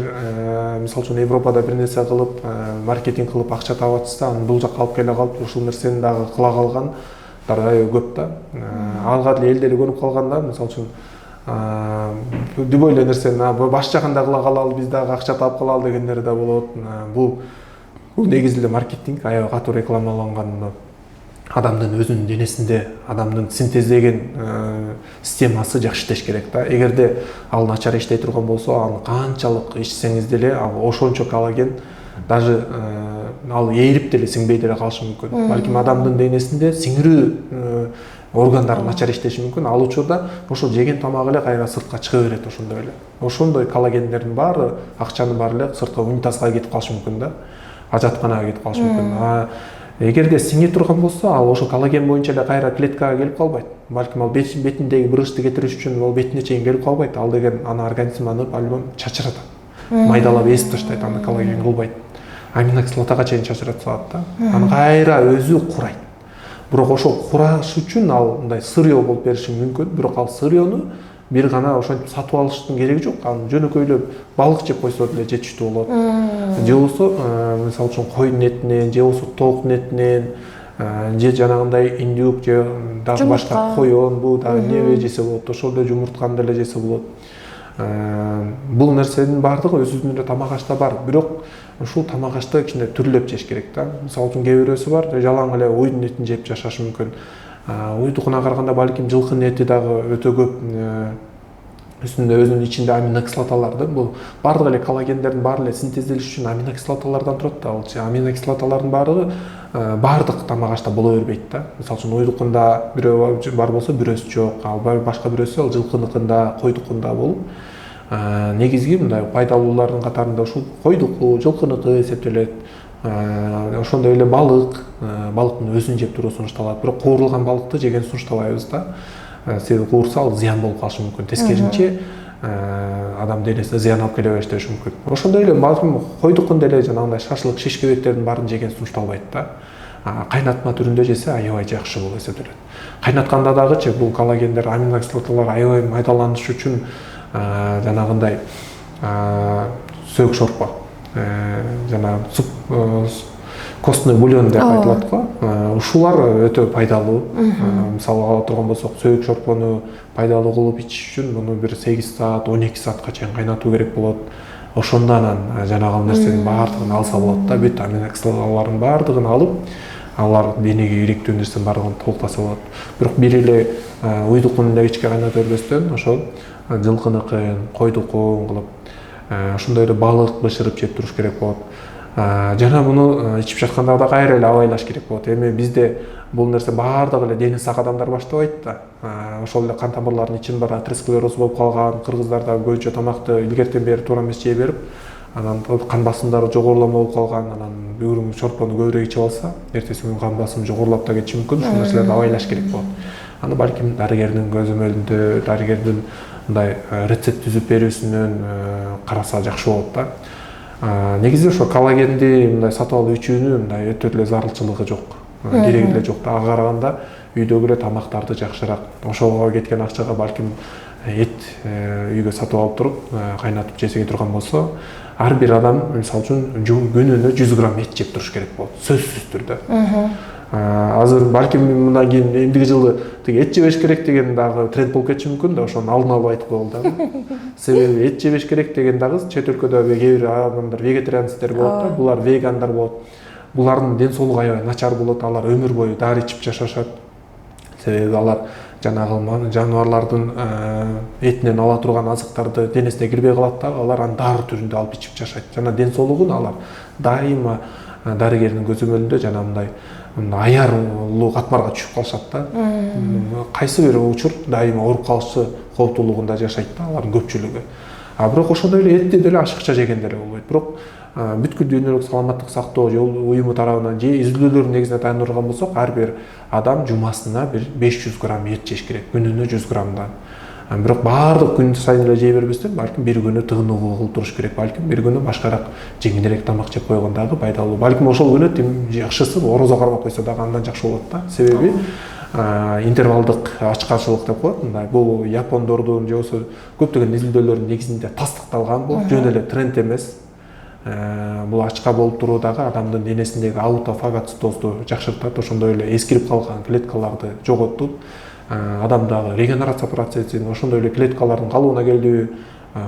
мисалы үчүн Европада бир нерсе кылып, маркетинг кылып акча таап атышса, анан бул жакка алып келе калып, ушул нерсени дагы кыла калгандар аябай көп да. Алга деле эл деле көнүп калган да, мисалы үчүн дүбөй эле нерсени баш жагында кыла калалы, биз дагы акча таап калалы дегендер да болот. Бул негизи эле маркетинг, аябай катуу рекламаланган, адамдын өзүнүн денесинде адамдын синтездеген системасы жакшы иштеш керек да. Эгерде ал начар иштей турган болсо, аны канчалык ичсеңиз деле ошончо коллаген даже ал ээрип деле сиңбей деле калышы мүмкүн. Балким адамдын денесинде сиңирүү органдары начар иштеши мүмкүн. Ал учурда ошол жеген тамак эле кайра сыртка чыга берет ошондой эле. Ошондой коллагендердин баары, акчанын баары эле сыртка унитазга кетип калышы мүмкүн да. Ажатканага кетип калышы мүмкүн. Эгерде сиңе турган болсо, ал ошо коллаген боюнча эле кайра клеткага келип калбайт. Балким ал бетиндеги бырышты кетириш үчүн ал бетине чейин келип калбайт. Ал деген аны организм аны альбом чачыратат. Майдалап эзип таштайт, аны коллаген кылбайт. Аминокислотага чейин чачырата салат да. Аны кайра өзү курайт. Бирок ошол кураш үчүн ал мындай сырьё болуп бериши мүмкүн. Бирок ал сырьёну бир гана ошентип сатып алыштын кереги жок. Аны жөнөкөйлөп балык жеп койсо деле жетиштүү болот. Же болбосо, мисалы үчүн койдун этинен, же болбосо тооктун этинен, же жанагындай индюк, же дагы башка коён, бул дагы небе жесе болот. Ошол эле жумуртканы деле жесе болот. Бул нерсенин баардыгы өзүнүн эле тамак ашта бар. Бирок ушул тамак ашты кичине түрлөп жеш керек да. Мисалы үчүн кээ бирөөсү бар, жалаң эле уйдун этин жеп жашашы мүмкүн. Уйдукуна караганда балким жылкынын эти дагы өтө көп үстүндө өзүнүн ичинде аминокислоталарды, бул баардык эле коллагендердин баары эле синтезделиш үчүн аминокислоталардан турат да. Ал аминокислоталардын баардыгы баардык тамак ашта боло бербейт да. Мисалы үчүн уйдукунда бирөө бар болсо бирөөсү жок, ал башка бирөөсү ал жылкыныкында, койдукунда болуп, негизги мындай пайдалуулардын катарында ушул койдуку, жылкыныкы эсептелет. Ошондой эле балыктын өзүн жеп туруу сунушталат. Бирок куурулган балыкты жеген сунуштабайбыз да. Себеби куурса ал зыян болуп калышы мүмкүн. Тескерисинче адам денесине зыян алып келе башташы мүмкүн. Ошондой эле балким койдукунда эле жанагындай шашлык, шишкебектердин баарын жеген сунушталбайт да. Кайнатма түрүндө жесе аябай жакшы болуп эсептелет. Кайнатканда дагычы бул коллагендер, аминокислоталар аябай майдаланыш үчүн жанагындай сөк шорпо, жана суп, костный бульон деп айтылат го. Ушулар өтө пайдалуу. Мисалы ала турган болсок, сөйүк шорпону пайдалуу кылып ичиш үчүн муну бир 8 саат, 12 саатка чейин кайнатуу керек болот. Ошондо анан жанагы нерсенин баардыгын алса болот да, бүт аминокислоталардын баардыгын алып, алар денеге керектүү нерсенин баардыгын толуктаса болот. Бирок бир эле уйдукун нечке кайнатып бербестен, ошол жылкыныкын, койдукун кылып, ошондой эле балык бышырып жеп туруш керек болот. Жана муну ичип жатканда да кайра эле абайлаш керек болот. Эми бизде бул нерсе баардыгы эле дени сак адамдар баштабайт да. Ошол эле кан тамырларынын ичин бара атеросклероз болуп калган, кыргыздарда көбүнчө тамакты илгертен бери туура эмес жей берип, анан кан басымдары жогорулама болуп калган, анан бүгүн шорпону көбүрөөк ичип алса, эртеси күнү кан басымы жогорулап да кетиши мүмкүн. Ушул нерселерди абайлаш керек болот. Аны балким дарыгердин көзөмөлүндө, дарыгердин мындай рецепт түзүп берүүсүнөн караса жакшы болот да. Негизи ошо коллагенди мындай сатып алып ичүүнүн мындай өтө эле зарылчылыгы жок. Кереги эле жок да. Ага караганда үйдөгү эле тамактарды жакшыраак. Ошого кеткен акчага балким эт үйгө сатып алып туруп, кайнатып жесе турган болсо, ар бир адам мисалы үчүн күнүнө 100 грамм эт жеп туруш керек болот. Сөзсүз түрдө. Азыр балким мындан кийин эмдиги жылы тиги эт жебеш керек деген дагы тренд болуп кетиши мүмкүн да, ошону алдын алып айтып коелу да. Себеби эт жебеш керек деген дагы чет өлкөдө кээ бир адамдар вегетарианецтер болот да, булар вегандар болот. Булардын ден соолугу аябай начар болот, алар өмүр бою дары ичип жашашат. Себеби алар жанагы жаныбарлардын этинен ала турган азыктарды денесине кирбей калат да, алар аны дары түрүндө алып ичип жашайт. Жана ден соолугун алар дайыма дарыгердин көзөмөлүндө жана мындай аярлуу катмарга түшүп калышат да. Кайсы бир учур дайыма ооруп калышы кооптуулугунда жашайт да алардын көпчүлүгү. Бирок ошондой эле этти деле ашыкча жеген деле болбойт. Бирок бүткүл дүйнөлүк саламаттык сактоо уюму тарабынан же изилдөөлөрдүн негизине тайындырылган болсок, ар бир адам жумасына бир 500 грамм эт жеш керек, күнүнө 100 граммдан. Бирок баардык күн сайын эле жей бербестен, балким бир күнү тыгынуу кылып туруш керек, балким бир күнү башкараак жеңилирээк тамак жеп койгон дагы пайдалуу. Балким ошол күнү жакшысы орозо кармап койсо дагы андан жакшы болот да. Себеби интервалдык ачкачылык деп коет. Мындай бул япондордун же болбосо көптөгөн изилдөөлөрдүн негизинде тастыкталган, бул жөн эле тренд эмес. Бул ачка болуп туруу дагы адамдын денесиндеги аутофагоцитозду жакшыртат, ошондой эле эскирип калган клеткаларды жоготуп, адамдагы регенерация процессин, ошондой эле клеткалардын калыбына келүү,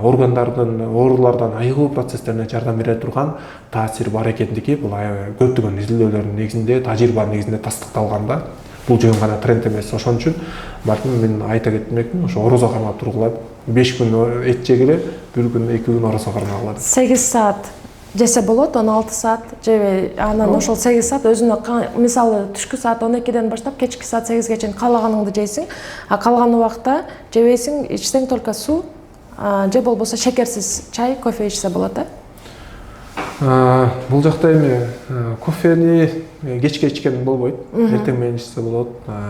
органдардын оорулардан айыгуу процесстерине жардам бере турган таасир бар экендиги бул көптөгөн изилдөөлөрдүн негизинде, тажрыйбанын негизинде тастыкталган да. Бул жөн гана тренд эмес. Ошон үчүн балким мен айта кетмекмин, ошо орозо кармап тургула, 5 күн эт жегиле, бир күн 2 күн орозо кармагыла.
8 саат жесе болот, 16 саат жебей, анан ошол 8 саат өзүнө мисалы түшкү саат 12ден баштап кечки саат 8ге чейин каалаганыңды жейсиң, а калган убакта жебейсиң, ичсең только суу, же болбосо шекерсиз чай, кофе ичсе болот да.
Бул жакта эми кофени кечке ичкен болбойт, эртең менен ичсе болот,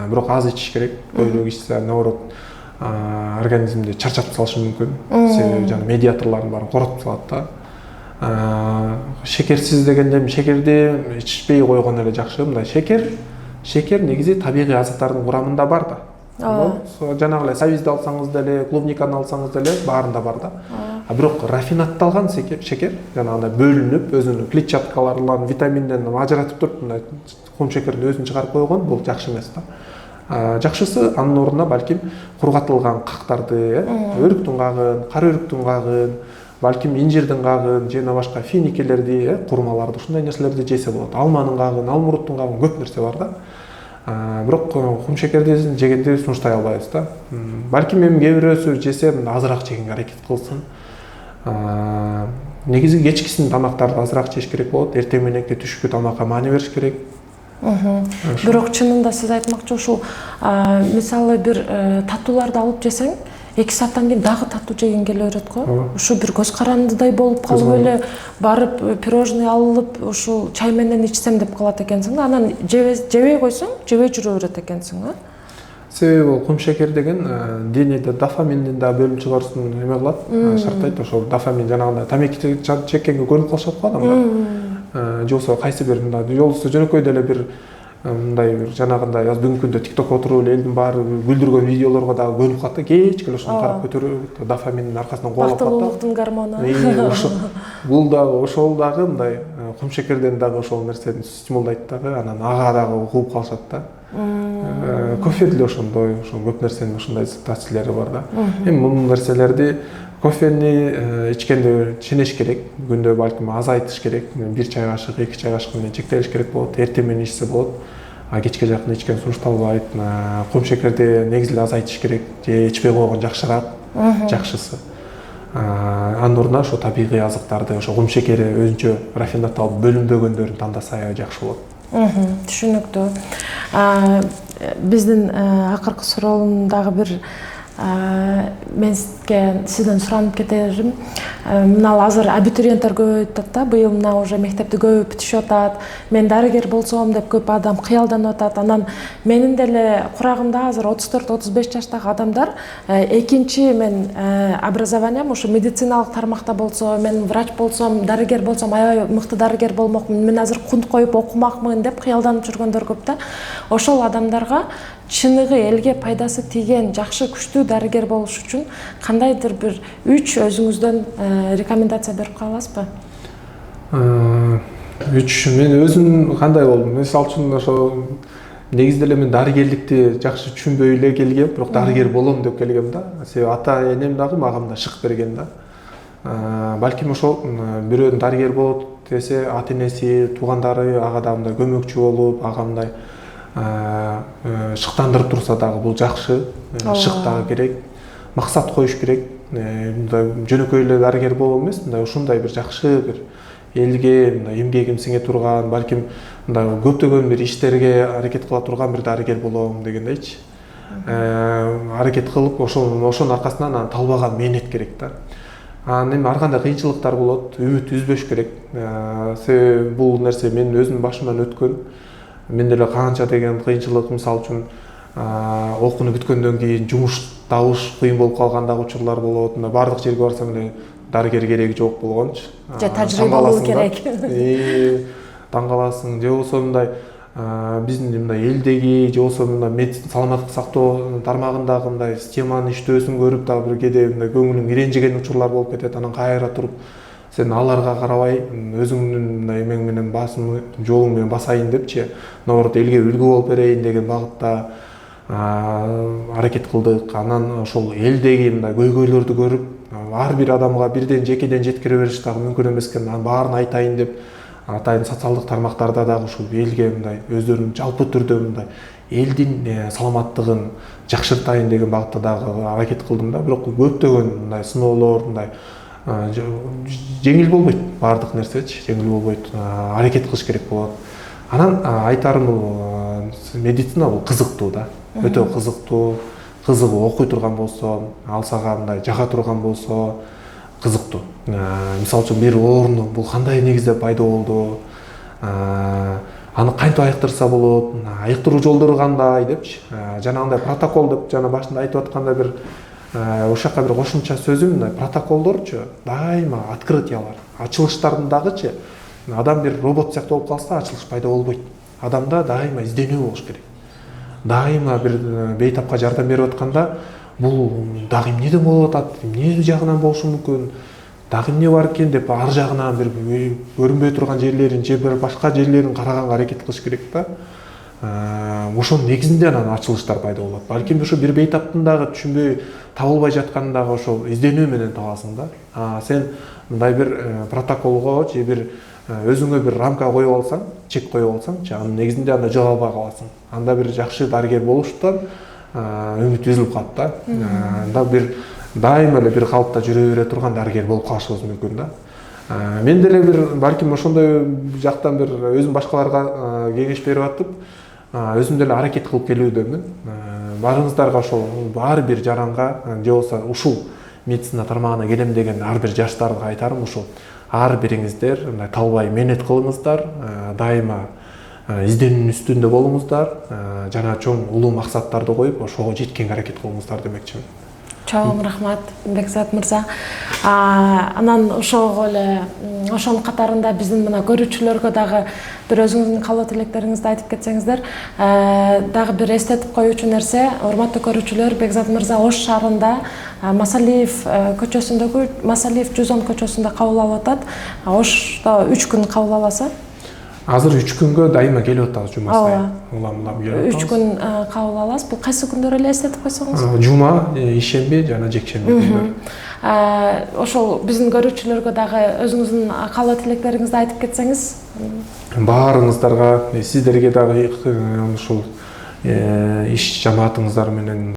бирок аз ичиш керек. Көбүрөөк ичсе, наоборот, организмди чарчатып салышы мүмкүн. Себеби жана медиаторлордун баарын коротуп салат да. Шекерсиз дегенде шекерди ичпей койгон эле жакшы. Мындай шекер негизи табигый азыктардын курамында бар да. Жанагы эле сабизди алсаңыз деле, клубниканы алсаңыз деле баарында бар да. Бирок рафинатталган шекер, жанагындай бөлүнүп, өзүнүн клетчаткаларынан, витаминден ажыратып туруп, мындай кум шекердин өзүн чыгарып койгон, бул жакшы эмес да. Жакшысы анын ордуна балким кургатылган кактарды, өрүктүн кагын, кара өрүктүн кагын, балким инжирдин кагын, жана башка финикелерди, курмаларды, ушундай нерселерди жесе болот. Алманын кагын, алмуруттун кагын, көп нерсе бар да. Бирок кумшекерди жегенди сунуштай албайбыз да. Балким эми кээ бирөөсү жесе азыраак жегенге аракет кылсын. Негизи кечкисин тамактарды азыраак жеш керек болот. Эртең мененки түшкү тамакка маани бериш керек.
Бирок чынында сиз айтмакчы ушул мисалы бир татууларды алып жесең 2 сааттан кийин дагы татуу жеген келе берет го. Ушу бир көз карандыдай болуп калып эле барып пирожный алып ушул чай менен ичсем деп калат экенсиң да. Анан жебей койсоң, жебей жүрө берет экенсиң да.
Себеби бул кумшекер деген денеде дофаминдин да бөлүнүп чыгарышын эме кылат, шарттайт. Ошол дофамин жанагындай тамеки чеккенге көнүп калышат го адамдар. Же болбосо кайсы бир мындай же болбосо жөнөкөй деле бир мындай бир жанагындай бүгүнкү күндө TikTok отуруп эле элдин баары күлдүргөн видеолорго дагы көнүп калат да. Кечке эле ошону карап көтөрүп дофаминдин аркасынан кубалап калат да.
Бактылуулуктун гормону.
Бул дагы ошол дагы мындай кумшекерден дагы ошол нерсени стимулдайт дагы, анан ага дагы кууп калышат да. Кофе деле ошондой, ошол көп нерсенин ушундай татчилери бар да. Эми бул нерселерди кофени ичкенде ченеш керек. Күндө балким азайтыш керек. 1 чай кашык, 2 чай кашык менен чектелиш керек болот. Эртең менен ичсе болот. Кечке жакын ичкен сунушталбайт. Кумшекерди негизи эле азайтыш керек. Же ичпей койгон жакшыраак, жакшысы. Анын ордуна ошо табигый азыктарды, ошо кумшекери өзүнчө рафинатталып бөлүнбөгөндөрүн тандаса жакшы болот.
Түшүнүктүү. Биздин акыркы суроолумдагы бир мен сизден суранып кетерим. Мына азыр абитуриенттер көп айтат да, быйыл мына уже мектепти көп бүтүшүп атат. Мен дарыгер болсом деп көп адам кыялданып атат. Анан менин деле курагымда азыр 34-35 жаштагы адамдар экинчи мен образованием ушу медициналык тармакта болсо, мен врач болсом, дарыгер болсом, аябай мыкты дарыгер болмокмун. Мен азыр кунт коюп окумакмын деп кыялданып жүргөндөр көп да. Ошол адамдарга чыныгы элге пайдасы тийген жакшы күчтүү дарыгер болуш үчүн кандайдыр бир 3 өзүңүздөн рекомендация берип кала аласызбы?
3 мен өзүм кандай болдум? Мисалы үчүн ошо негизде эле мен дарыгерликти жакшы түшүнбөй эле келгем, бирок дарыгер болом деп келгем да. Себеби ата энем дагы мага мындай шык берген да. Балким ошол бирөө дарыгер болот десе, ата энеси, туугандары ага да мындай көмөкчү болуп, ага мындай шыктандырып турса дагы бул жакшы. Шык дагы керек. Максат коюш керек. Мындай жөнөкөй эле дарыгер болом эмес, мындай ушундай бир жакшы бир элге мындай эмгегим сиңе турган, балким мындай көптөгөн бир иштерге аракет кыла турган бир дарыгер болом дегендейчи. Аракет кылып ошонун аркасынан анан талбаган мээнет керек да. Анан эми ар кандай кыйынчылыктар болот, үмүт үзбөш керек. Себеби бул нерсе менин өзүмдүн башымдан өткөн. Мен деле канча деген кыйынчылык, мисалы үчүн окууну бүткөндөн кийин жумуш табыш кыйын болуп калган дагы учурлар болот. Бардык жерге барсаң эле дарыгер кереги жок болгончу.
Же тажрыйба болуу керек.
Таң каласың. Же болбосо мындай биздин мындай элдеги, же болбосо мындай медицина саламаттык сактоо тармагындагы мындай системанын иштөөсүн көрүп дагы бир кээде мындай көңүлүң иренжиген учурлар болуп кетет. Анан кайра туруп сен аларга карабай өзүңдүн мындай эмең менен жолуң менен басайын депчи, наоборот элге үлгү болуп берейин деген багытта аракет кылдык. Анан ошол элдеги мындай көйгөйлөрдү көрүп, ар бир адамга бирден жекеден жеткире бериш дагы мүмкүн эмес экен. Анан баарын айтайын деп, атайын социалдык тармактарда дагы ушул элге мындай өздөрүнүн жалпы түрдө мындай элдин саламаттыгын жакшыртайын деген багытта дагы аракет кылдым да. Бирок көптөгөн мындай сыноолор, мындай жеңил болбойт, баардык нерсечи жеңил болбойт. Аракет кылыш керек болот. Анан айтарым бул медицина бул кызыктуу да. Өтө кызыктуу. Кызыгы окуй турган болсо, ал сага мындай жага турган болсо кызыктуу. Мисалы үчүн бир оорууну бул кандай негизде пайда болду? Аны кантип айыктырса болот? Айыктыруу жолдору кандай депчи. Жанагындай протокол деп жана башында айтып аткандай бир ошол жака бир кошумча сөзүм, мындай протоколдорчу дайыма открытиялар, ачылыштардын дагычы адам бир робот сыяктуу болуп калса ачылыш пайда болбойт. Адамда дайыма изденүү болуш керек. Дайыма бир бейтапка жардам берип атканда бул дагы эмнеден болуп атат, эмне жагынан болушу мүмкүн, дагы эмне бар экен деп ар жагынан бир көрүнбөй турган жерлерин же бир башка жерлерин караганга аракет кылыш керек да. Ошонун негизинде анан ачылыштар пайда болот. Балким ошо бир бейтаптын дагы түшүнбөй табылбай жатканын дагы ошол изденүү менен табасың да. Сен мындай бир протоколго же бир өзүңө бир рамка коюп алсаң, чек коюп алсаң, анын негизинде анда жол албай каласың. Анда бир жакшы дарыгер болуштан үмүт үзүлүп калат да. Анда бир дайыма эле бир калыпта жүрө бере турган дарыгер болуп калышыбыз мүмкүн да. Мен деле бир балким ошондой жактан бир өзүм башкаларга кеңеш берип атып, өзүм деле аракет кылып келүүдөмүн. Баарыңыздарга ошол ар бир жаранга же болбосо ушул медицина тармагына келем деген ар бир жаштарга айтарым ушул: ар бириңиздер мындай талбай мээнет кылыңыздар, дайыма изденүүнүн үстүндө болуңуздар, жана чоң улуу максаттарды коюп ошого жеткенге аракет кылыңыздар демекчимин.
Чоң рахмат, Бекзат мырза. Анан ошого эле ошонун катарында биздин мына көрүүчүлөргө дагы бир өзүңүздүн каалоо тилектериңизди айтып кетсеңиздер, дагы бир эстетип коюучу нерсе, урматтуу көрүүчүлөр, Бекзат мырза Ош шаарында Масалиев көчөсүндөгү Масалиев 110 көчөсүндө кабыл алып атат. Ошто 3 күн кабыл аласы.
Азыр 3 күнгө дайыма келип атабыз, жума сайын. Улам келип атабыз.
3 күн кабыл аласыз. Бул кайсы күндөр эле эстетип койсоңуз?
Жума, ишемби жана жекшемби күндөр.
Ошол биздин көрүүчүлөргө дагы өзүңүздүн каалоо тилектериңизди айтып кетсеңиз.
Баарыңыздарга, сиздерге дагы ушул иш жамаатыңыздар менен